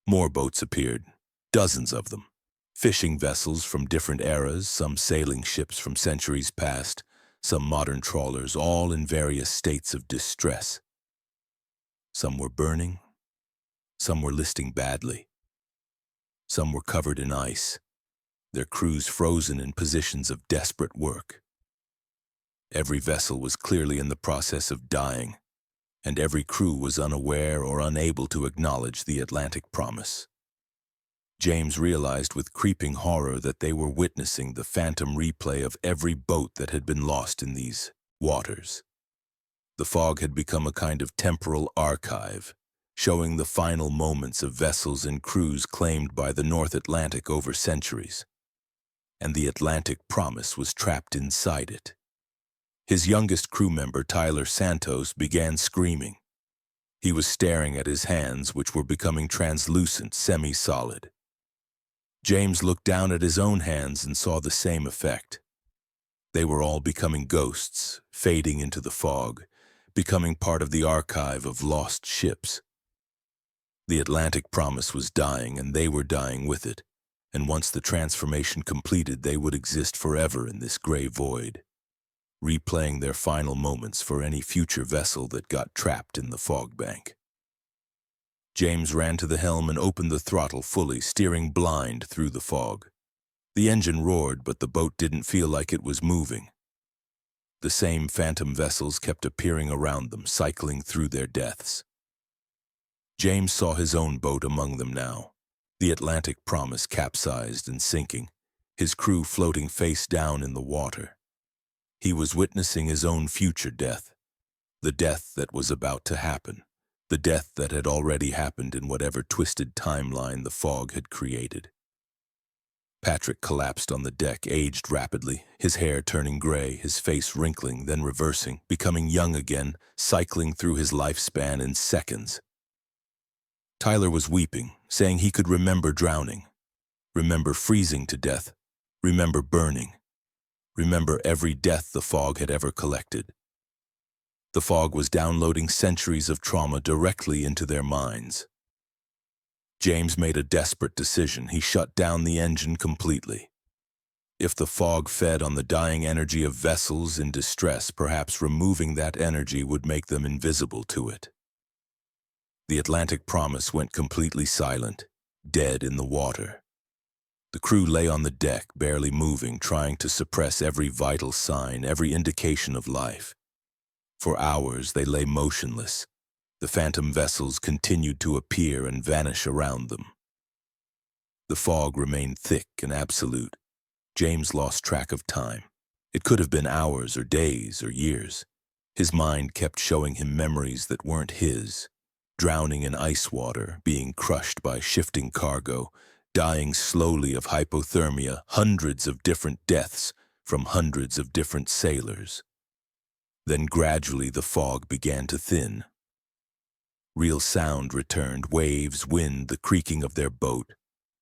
Speaker 1: More boats appeared, dozens of them. Fishing vessels from different eras, some sailing ships from centuries past, some modern trawlers, all in various states of distress. Some were burning, some were listing badly. Some were covered in ice, their crews frozen in positions of desperate work. Every vessel was clearly in the process of dying, and every crew was unaware or unable to acknowledge the Atlantic Promise. James realized with creeping horror that they were witnessing the phantom replay of every boat that had been lost in these waters. The fog had become a kind of temporal archive, showing the final moments of vessels and crews claimed by the North Atlantic over centuries. And the Atlantic Promise was trapped inside it. His youngest crew member, Tyler Santos, began screaming. He was staring at his hands, which were becoming translucent, semi-solid. James looked down at his own hands and saw the same effect. They were all becoming ghosts, fading into the fog, becoming part of the archive of lost ships. The Atlantic Promise was dying, and they were dying with it. and once the transformation completed, they would exist forever in this gray void, replaying their final moments for any future vessel that got trapped in the fog bank. James ran to the helm and opened the throttle fully, steering blind through the fog. The engine roared, but the boat didn't feel like it was moving. The same phantom vessels kept appearing around them, cycling through their deaths. James saw his own boat among them now, the Atlantic Promise capsized and sinking, his crew floating face down in the water. He was witnessing his own future death, the death that was about to happen, the death that had already happened in whatever twisted timeline the fog had created. Patrick collapsed on the deck, aged rapidly, his hair turning gray, his face wrinkling, then reversing, becoming young again, cycling through his lifespan in seconds. Tyler was weeping, saying he could remember drowning, remember freezing to death, remember burning, remember every death the fog had ever collected. The fog was downloading centuries of trauma directly into their minds. James made a desperate decision. He shut down the engine completely. If the fog fed on the dying energy of vessels in distress, perhaps removing that energy would make them invisible to it. The Atlantic Promise went completely silent, dead in the water. The crew lay on the deck, barely moving, trying to suppress every vital sign, every indication of life. For hours they lay motionless. The phantom vessels continued to appear and vanish around them. The fog remained thick and absolute. James lost track of time. It could have been hours or days or years. His mind kept showing him memories that weren't his. Drowning in ice water, being crushed by shifting cargo, dying slowly of hypothermia, hundreds of different deaths from hundreds of different sailors. Then gradually the fog began to thin. Real sound returned, waves, wind, the creaking of their boat.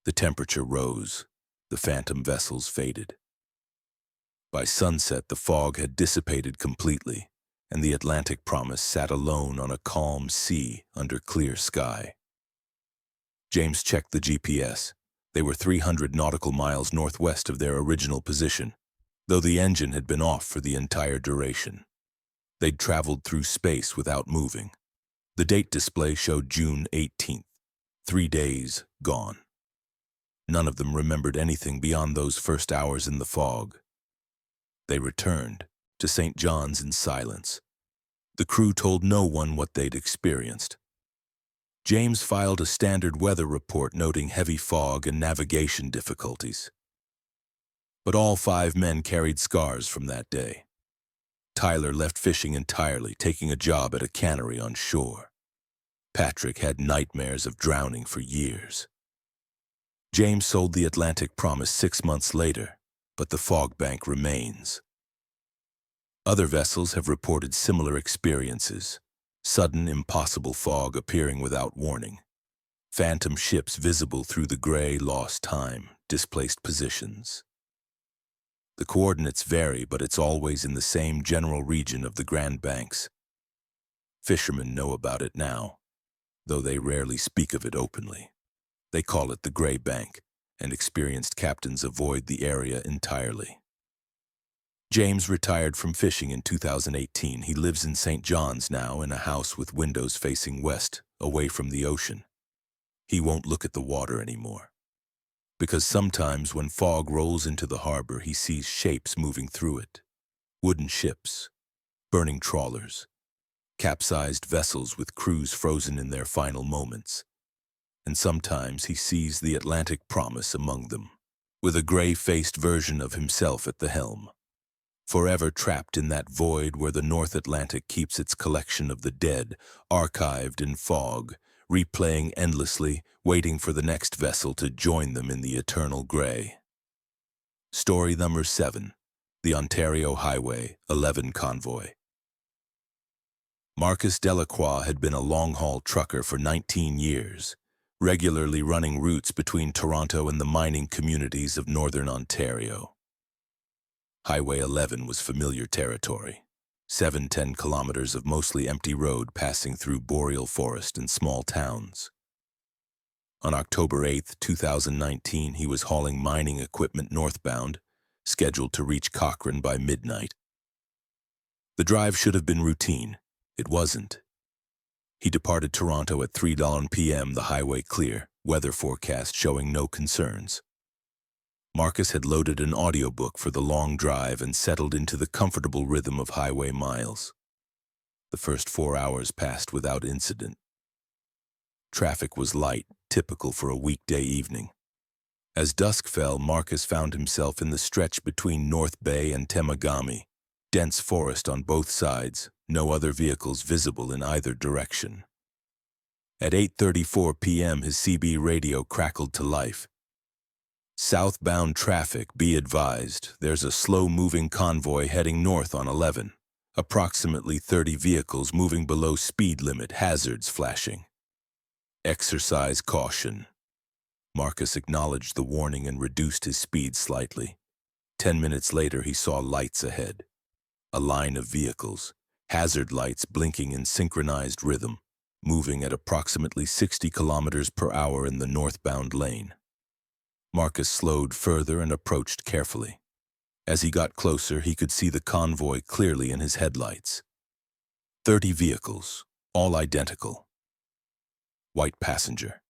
Speaker 1: The temperature rose. The phantom vessels faded. By sunset, the fog had dissipated completely, and the Atlantic Promise sat alone on a calm sea under clear sky. James checked the GPS. They were 300 nautical miles northwest of their original position, though the engine had been off for the entire duration. They'd traveled through space without moving. The date display showed June 18th, 3 days gone. None of them remembered anything beyond those first hours in the fog. They returned to St. John's in silence. The crew told no one what they'd experienced. James filed a standard weather report noting heavy fog and navigation difficulties. But all 5 men carried scars from that day. Tyler left fishing entirely, taking a job at a cannery on shore. Patrick had nightmares of drowning for years. James sold the Atlantic Promise 6 months later, but the fog bank remains. Other vessels have reported similar experiences. Sudden, impossible fog appearing without warning. Phantom ships visible through the gray, lost time, displaced positions. The coordinates vary, but it's always in the same general region of the Grand Banks. Fishermen know about it now, though they rarely speak of it openly. They call it the Gray Bank, and experienced captains avoid the area entirely. James retired from fishing in 2018. He lives in St. John's now in a house with windows facing west, away from the ocean. He won't look at the water anymore. Because sometimes when fog rolls into the harbor, he sees shapes moving through it. Wooden ships, burning trawlers, capsized vessels with crews frozen in their final moments. And sometimes he sees the Atlantic Promise among them, with a gray-faced version of himself at the helm, forever trapped in that void where the North Atlantic keeps its collection of the dead, archived in fog, replaying endlessly, waiting for the next vessel to join them in the eternal gray. Story number 7, the Ontario Highway 11 Convoy. Marcus Delacroix had been a long-haul trucker for 19 years, regularly running routes between Toronto and the mining communities of northern Ontario. Highway 11 was familiar territory. 7-10 kilometers of mostly empty road passing through boreal forest and small towns. On October 8, 2019, he was hauling mining equipment northbound, scheduled to reach Cochrane by midnight. The drive should have been routine. It wasn't. He departed Toronto at 3 p.m., the highway clear, weather forecast showing no concerns. Marcus had loaded an audiobook for the long drive and settled into the comfortable rhythm of highway miles. The first 4 hours passed without incident. Traffic was light, typical for a weekday evening. As dusk fell, Marcus found himself in the stretch between North Bay and Temagami. Dense forest on both sides, no other vehicles visible in either direction. At 8:34 p.m., his CB radio crackled to life. Southbound traffic, be advised, there's a slow-moving convoy heading north on 11. Approximately 30 vehicles moving below speed limit, hazards flashing. Exercise caution. Marcus acknowledged the warning and reduced his speed slightly. 10 minutes later, he saw lights ahead. A line of vehicles, hazard lights blinking in synchronized rhythm, moving at approximately 60 kilometers per hour in the northbound lane. Marcus slowed further and approached carefully. As he got closer, he could see the convoy clearly in his headlights. 30 vehicles, all identical. White passenger.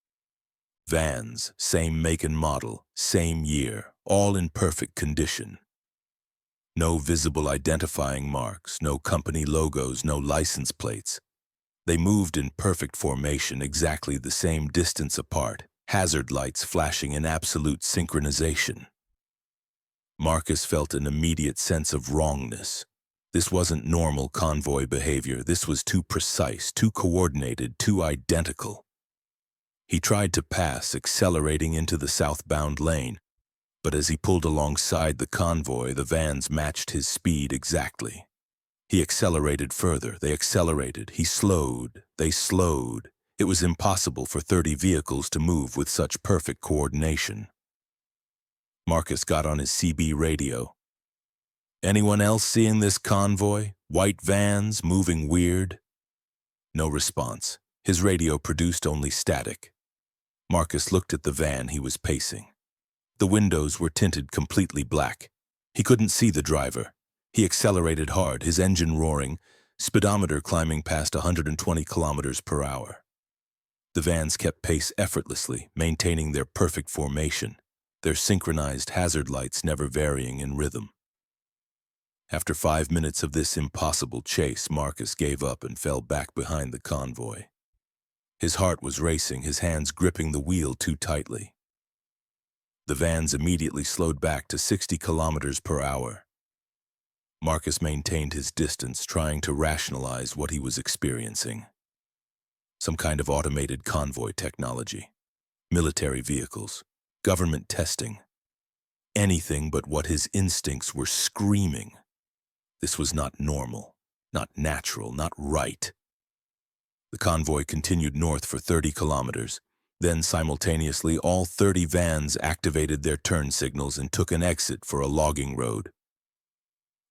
Speaker 1: Vans, same make and model, same year, all in perfect condition. No visible identifying marks, no company logos, no license plates. They moved in perfect formation, exactly the same distance apart, hazard lights flashing in absolute synchronization. Marcus felt an immediate sense of wrongness. This wasn't normal convoy behavior. This was too precise, too coordinated, too identical. He tried to pass, accelerating into the southbound lane, but as he pulled alongside the convoy, the vans matched his speed exactly. He accelerated further, they accelerated, he slowed, they slowed. It was impossible for 30 vehicles to move with such perfect coordination. Marcus got on his CB radio. Anyone else seeing this convoy? White vans, moving weird? No response. His radio produced only static. Marcus looked at the van he was pacing. The windows were tinted completely black. He couldn't see the driver. He accelerated hard, his engine roaring, speedometer climbing past 120 kilometers per hour. The vans kept pace effortlessly, maintaining their perfect formation, their synchronized hazard lights never varying in rhythm. After 5 minutes of this impossible chase, Marcus gave up and fell back behind the convoy. His heart was racing, his hands gripping the wheel too tightly. The vans immediately slowed back to 60 kilometers per hour. Marcus maintained his distance, trying to rationalize what he was experiencing. Some kind of automated convoy technology, military vehicles, government testing. Anything but what his instincts were screaming. This was not normal, not natural, not right. The convoy continued north for 30 kilometers. Then simultaneously, all 30 vans activated their turn signals and took an exit for a logging road.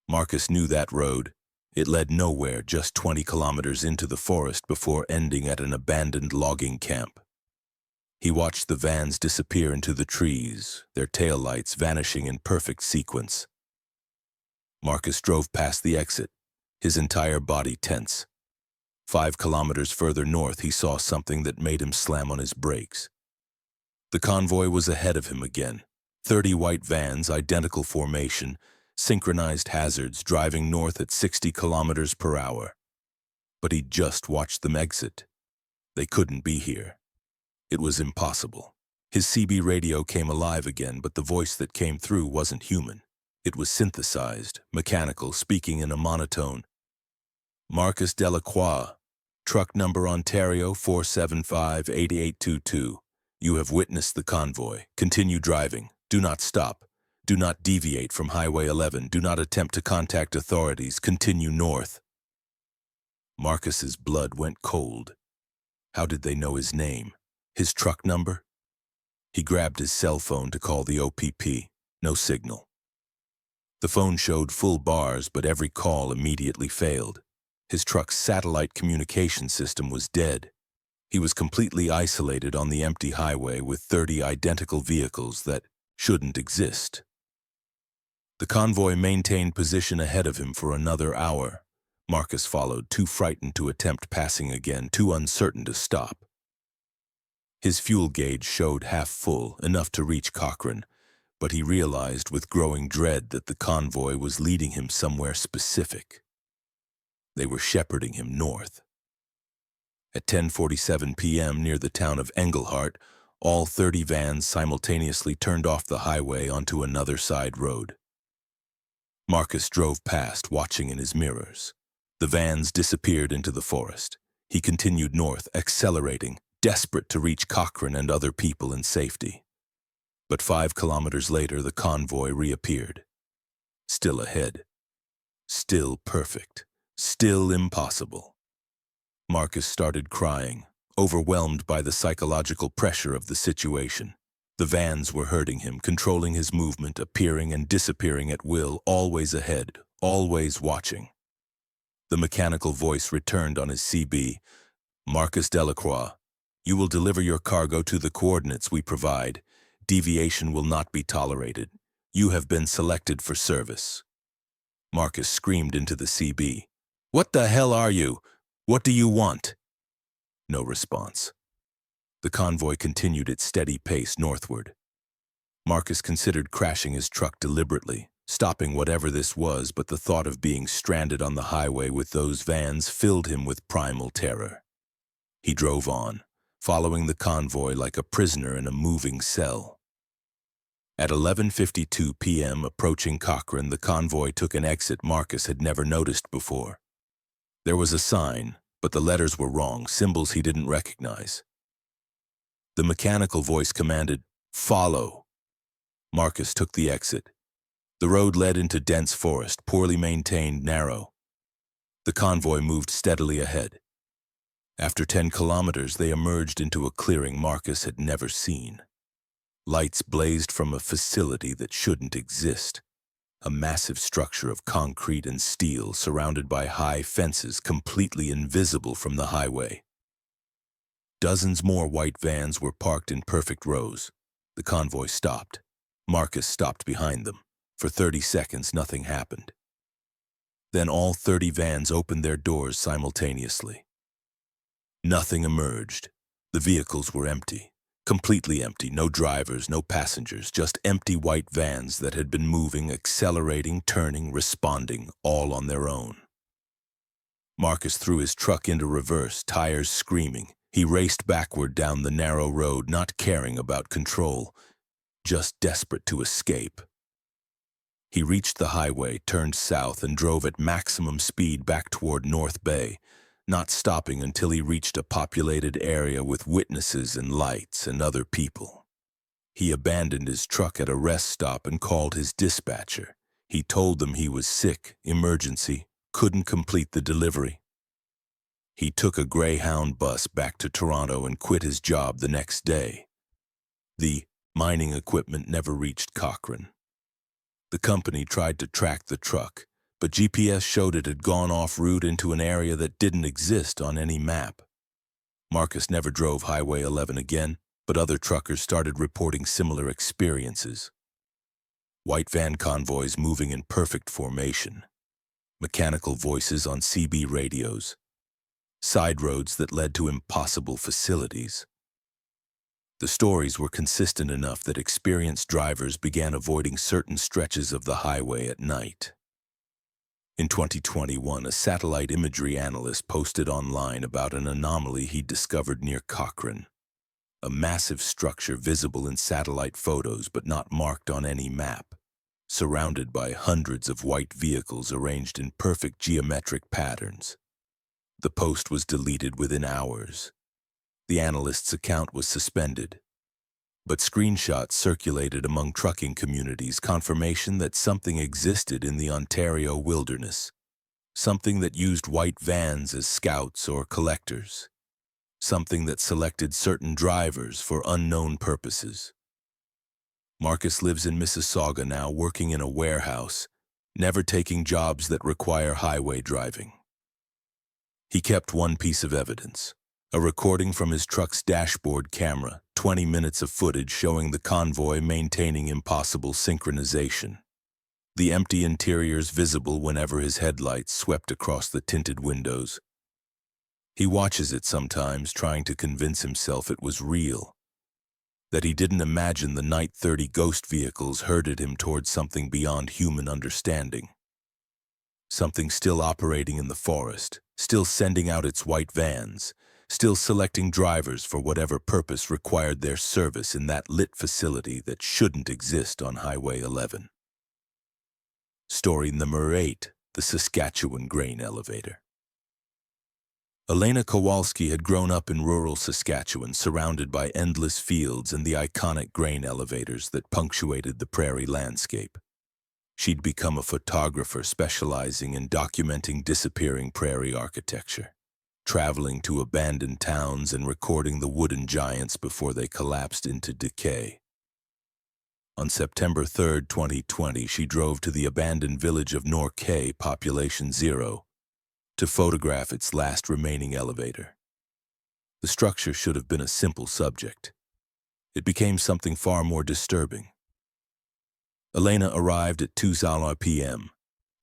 Speaker 1: Marcus knew that road. It led nowhere, just 20 kilometers into the forest before ending at an abandoned logging camp. He watched the vans disappear into the trees, their taillights vanishing in perfect sequence. Marcus drove past the exit, his entire body tense. 5 kilometers further north, he saw something that made him slam on his brakes. The convoy was ahead of him again. 30 white vans, identical formation, synchronized hazards, driving north at 60 kilometers per hour. But he'd just watched them exit. They couldn't be here. It was impossible. His CB radio came alive again, but the voice that came through wasn't human. It was synthesized, mechanical, speaking in a monotone. Marcus Delacroix, truck number Ontario 475-8822. You have witnessed the convoy. Continue driving. Do not stop. Do not deviate from Highway 11. Do not attempt to contact authorities. Continue north. Marcus's blood went cold. How did they know his name? His truck number? He grabbed his cell phone to call the OPP. No signal. The phone showed full bars, but every call immediately failed. His truck's satellite communication system was dead. He was completely isolated on the empty highway with 30 identical vehicles that shouldn't exist. The convoy maintained position ahead of him for another hour. Marcus followed, too frightened to attempt passing again, too uncertain to stop. His fuel gauge showed half full, enough to reach Cochrane, but he realized with growing dread that the convoy was leading him somewhere specific. They were shepherding him north. At 10:47 p.m. near the town of Engelhart, all 30 vans simultaneously turned off the highway onto another side road. Marcus drove past, watching in his mirrors. The vans disappeared into the forest. He continued north, accelerating, desperate to reach Cochrane and other people in safety. But 5 kilometers later, the convoy reappeared. Still ahead. Still perfect. Still impossible. Marcus started crying, overwhelmed by the psychological pressure of the situation. The vans were hurting him, controlling his movement, appearing and disappearing at will, always ahead, always watching. The mechanical voice returned on his CB. Marcus Delacroix, you will deliver your cargo to the coordinates we provide. Deviation will not be tolerated. You have been selected for service. Marcus screamed into the CB. What the hell are you? What do you want? No response. The convoy continued its steady pace northward. Marcus considered crashing his truck deliberately, stopping whatever this was, but the thought of being stranded on the highway with those vans filled him with primal terror. He drove on, following the convoy like a prisoner in a moving cell. At 11:52 p.m., approaching Cochrane, the convoy took an exit Marcus had never noticed before. There was a sign, but the letters were wrong, symbols he didn't recognize. The mechanical voice commanded, "Follow." Marcus took the exit. The road led into dense forest, poorly maintained, narrow. The convoy moved steadily ahead. After 10 kilometers, they emerged into a clearing Marcus had never seen. Lights blazed from a facility that shouldn't exist. A massive structure of concrete and steel surrounded by high fences, completely invisible from the highway. Dozens more white vans were parked in perfect rows. The convoy stopped. Marcus stopped behind them. For 30 seconds, nothing happened. Then all 30 vans opened their doors simultaneously. Nothing emerged. The vehicles were empty. Completely empty, no drivers, no passengers, just empty white vans that had been moving, accelerating, turning, responding, all on their own. Marcus threw his truck into reverse, tires screaming. He raced backward down the narrow road, not caring about control, just desperate to escape. He reached the highway, turned south, and drove at maximum speed back toward North Bay, not stopping until he reached a populated area with witnesses and lights and other people. He abandoned his truck at a rest stop and called his dispatcher. He told them he was sick, emergency, couldn't complete the delivery. He took a Greyhound bus back to Toronto and quit his job the next day. The mining equipment never reached Cochrane. The company tried to track the truck, but GPS showed it had gone off-route into an area that didn't exist on any map. Marcus never drove Highway 11 again, but other truckers started reporting similar experiences. White van convoys moving in perfect formation. Mechanical voices on CB radios. Side roads that led to impossible facilities. The stories were consistent enough that experienced drivers began avoiding certain stretches of the highway at night. In 2021, a satellite imagery analyst posted online about an anomaly he'd discovered near Cochrane. A massive structure visible in satellite photos but not marked on any map, surrounded by hundreds of white vehicles arranged in perfect geometric patterns. The post was deleted within hours. The analyst's account was suspended. But screenshots circulated among trucking communities, confirmation that something existed in the Ontario wilderness. Something that used white vans as scouts or collectors. Something that selected certain drivers for unknown purposes. Marcus lives in Mississauga now, working in a warehouse, never taking jobs that require highway driving. He kept one piece of evidence, A recording from his truck's dashboard camera, 20 minutes of footage showing the convoy maintaining impossible synchronization. The empty interiors visible whenever his headlights swept across the tinted windows. He watches it sometimes, trying to convince himself it was real, that he didn't imagine the night 30 ghost vehicles herded him towards something beyond human understanding. Something still operating in the forest, still sending out its white vans, still selecting drivers for whatever purpose required their service in that lit facility that shouldn't exist on Highway 11. Story number 8, the Saskatchewan Grain Elevator. Elena Kowalski had grown up in rural Saskatchewan, surrounded by endless fields and the iconic grain elevators that punctuated the prairie landscape. She'd become a photographer specializing in documenting disappearing prairie architecture, traveling to abandoned towns and recording the wooden giants before they collapsed into decay. On September 3, 2020, she drove to the abandoned village of Norquay, population 0, to photograph its last remaining elevator. The structure should have been a simple subject. It became something far more disturbing. Elena arrived at 2:00 p.m.,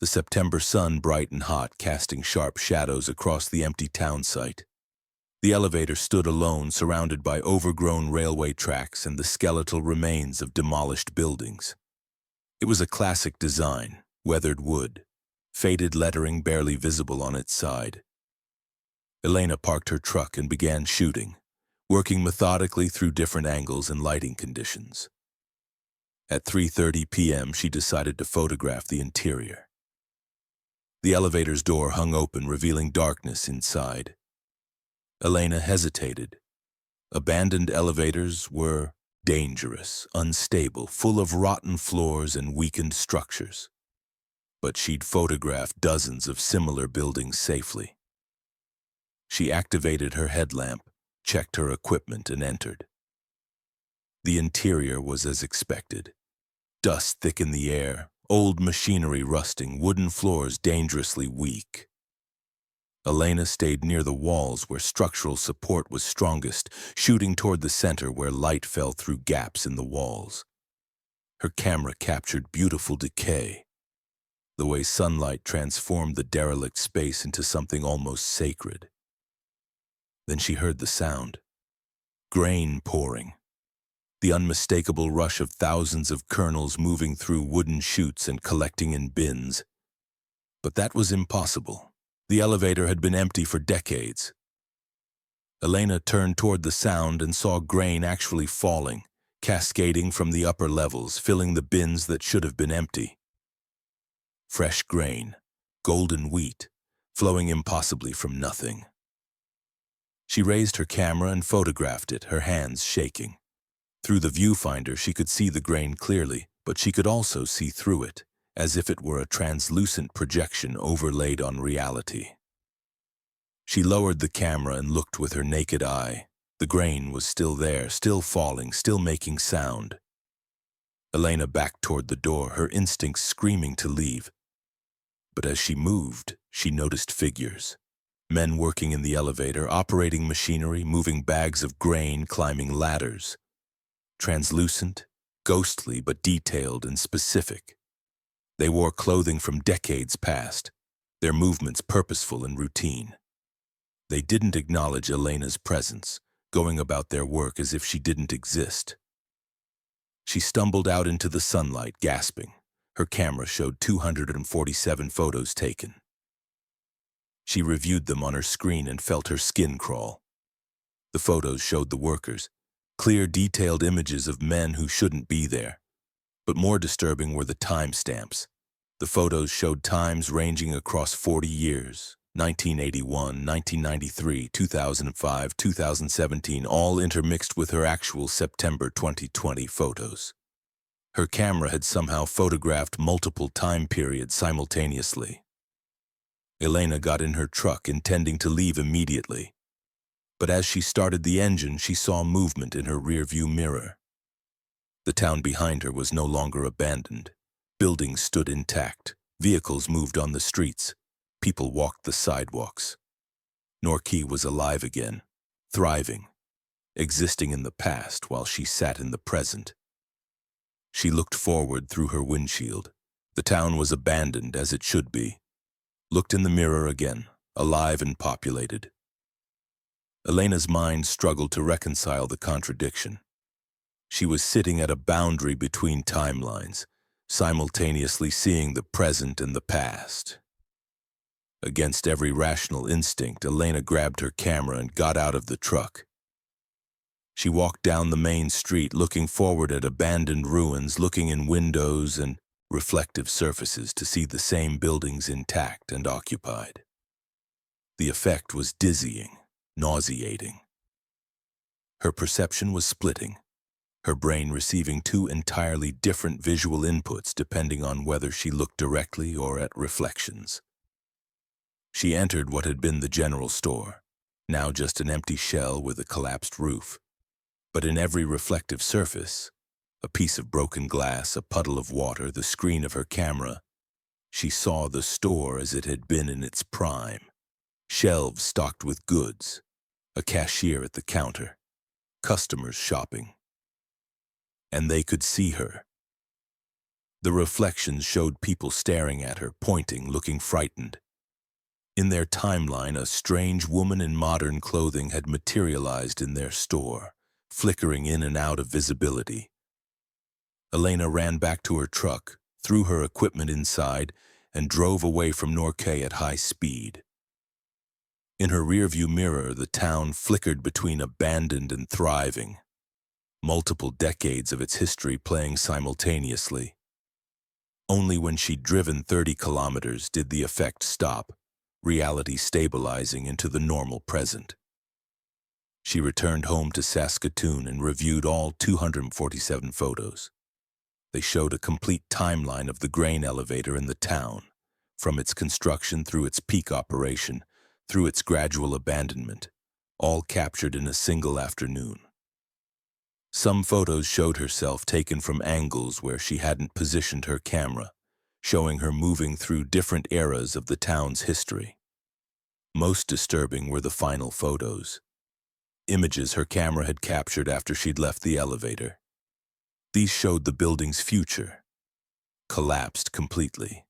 Speaker 1: the September sun bright and hot, casting sharp shadows across the empty town site. The elevator stood alone, surrounded by overgrown railway tracks and the skeletal remains of demolished buildings. It was a classic design, weathered wood, faded lettering barely visible on its side. Elena parked her truck and began shooting, working methodically through different angles and lighting conditions. At 3:30 p.m., she decided to photograph the interior. The elevator's door hung open, revealing darkness inside. Elena hesitated. Abandoned elevators were dangerous, unstable, full of rotten floors and weakened structures. But she'd photographed dozens of similar buildings safely. She activated her headlamp, checked her equipment, and entered. The interior was as expected. Dust thick in the air, old machinery rusting, wooden floors dangerously weak. Elena stayed near the walls where structural support was strongest, shooting toward the center where light fell through gaps in the walls. Her camera captured beautiful decay, the way sunlight transformed the derelict space into something almost sacred. Then she heard the sound. Grain pouring. The unmistakable rush of thousands of kernels moving through wooden chutes and collecting in bins. But that was impossible. The elevator had been empty for decades. Elena turned toward the sound and saw grain actually falling, cascading from the upper levels, filling the bins that should have been empty. Fresh grain, golden wheat, flowing impossibly from nothing. She raised her camera and photographed it, her hands shaking. Through the viewfinder, she could see the grain clearly, but she could also see through it, as if it were a translucent projection overlaid on reality. She lowered the camera and looked with her naked eye. The grain was still there, still falling, still making sound. Elena backed toward the door, her instincts screaming to leave. But as she moved, she noticed figures. Men working in the elevator, operating machinery, moving bags of grain, climbing ladders. Translucent, ghostly, but detailed and specific. They wore clothing from decades past, their movements purposeful and routine. They didn't acknowledge Elena's presence, going about their work as if she didn't exist. She stumbled out into the sunlight, gasping. Her camera showed 247 photos taken. She reviewed them on her screen and felt her skin crawl. The photos showed the workers, clear, detailed images of men who shouldn't be there. But more disturbing were the timestamps. The photos showed times ranging across 40 years, 1981, 1993, 2005, 2017, all intermixed with her actual September 2020 photos. Her camera had somehow photographed multiple time periods simultaneously. Elena got in her truck, intending to leave immediately. But as she started the engine, she saw movement in her rearview mirror. The town behind her was no longer abandoned. Buildings stood intact. Vehicles moved on the streets. People walked the sidewalks. Norquay was alive again, thriving, existing in the past while she sat in the present. She looked forward through her windshield. The town was abandoned as it should be. Looked in the mirror again, alive and populated. Elena's mind struggled to reconcile the contradiction. She was sitting at a boundary between timelines, simultaneously seeing the present and the past. Against every rational instinct, Elena grabbed her camera and got out of the truck. She walked down the main street, looking forward at abandoned ruins, looking in windows and reflective surfaces to see the same buildings intact and occupied. The effect was dizzying, nauseating. Her perception was splitting, her brain receiving two entirely different visual inputs depending on whether she looked directly or at reflections. She entered what had been the general store, now just an empty shell with a collapsed roof. But in every reflective surface, a piece of broken glass, a puddle of water, the screen of her camera, she saw the store as it had been in its prime. Shelves stocked with goods, a cashier at the counter, customers shopping. And they could see her. The reflections showed people staring at her, pointing, looking frightened. In their timeline, a strange woman in modern clothing had materialized in their store, flickering in and out of visibility. Elena ran back to her truck, threw her equipment inside, and drove away from U.s.A at high speed. In her rearview mirror, the town flickered between abandoned and thriving, multiple decades of its history playing simultaneously. Only when she'd driven 30 kilometers did the effect stop, reality stabilizing into the normal present. She returned home to Saskatoon and reviewed all 247 photos. They showed a complete timeline of the grain elevator in the town, from its construction through its peak operation, through its gradual abandonment, all captured in a single afternoon. Some photos showed herself taken from angles where she hadn't positioned her camera, showing her moving through different eras of the town's history. Most disturbing were the final photos. Images her camera had captured after she'd left the elevator. These showed the building's future, collapsed completely,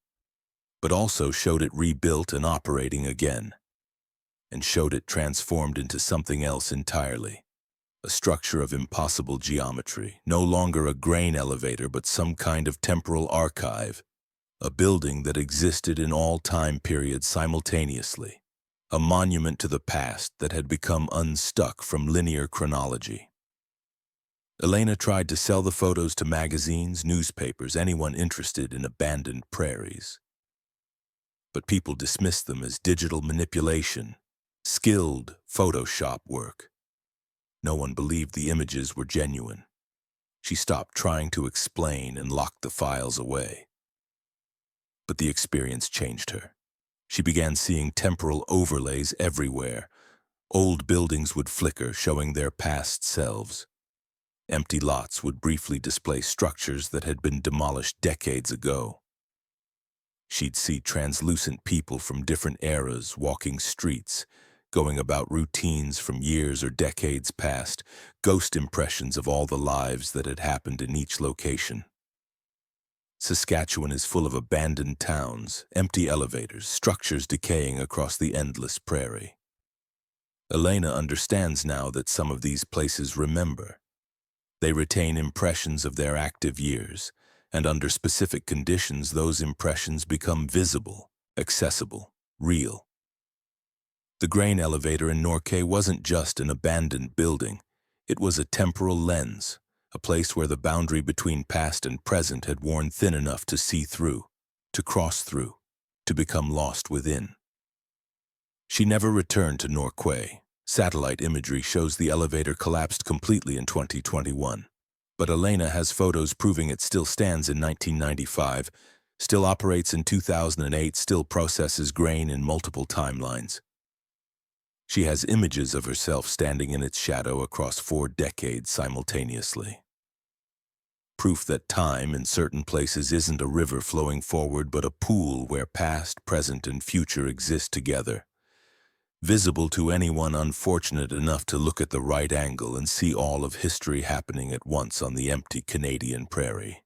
Speaker 1: but also showed it rebuilt and operating again, and showed it transformed into something else entirely, a structure of impossible geometry, no longer a grain elevator but some kind of temporal archive, a building that existed in all time periods simultaneously. A monument to the past that had become unstuck from linear chronology. Elena tried to sell the photos to magazines, newspapers, anyone interested in abandoned prairies. But people dismissed them as digital manipulation, skilled Photoshop work. No one believed the images were genuine. She stopped trying to explain and locked the files away. But the experience changed her. She began seeing temporal overlays everywhere. Old buildings would flicker, showing their past selves. Empty lots would briefly display structures that had been demolished decades ago. She'd see translucent people from different eras walking streets, going about routines from years or decades past, ghost impressions of all the lives that had happened in each location. Saskatchewan is full of abandoned towns, empty elevators, structures decaying across the endless prairie. Elena understands now that some of these places remember. They retain impressions of their active years, and under specific conditions, those impressions become visible, accessible, real. The grain elevator in U.s.A wasn't just an abandoned building. It was a temporal lens, a place where the boundary between past and present had worn thin enough to see through, to cross through, to become lost within. She never returned to U.s.A. Satellite imagery shows the elevator collapsed completely in 2021. But Elena has photos proving it still stands in 1995, still operates in 2008, still processes grain in multiple timelines. She has images of herself standing in its shadow across 4 decades simultaneously. Proof that time in certain places isn't a river flowing forward but a pool where past, present, and future exist together. visible to anyone unfortunate enough to look at the right angle and see all of history happening at once on the empty Canadian prairie.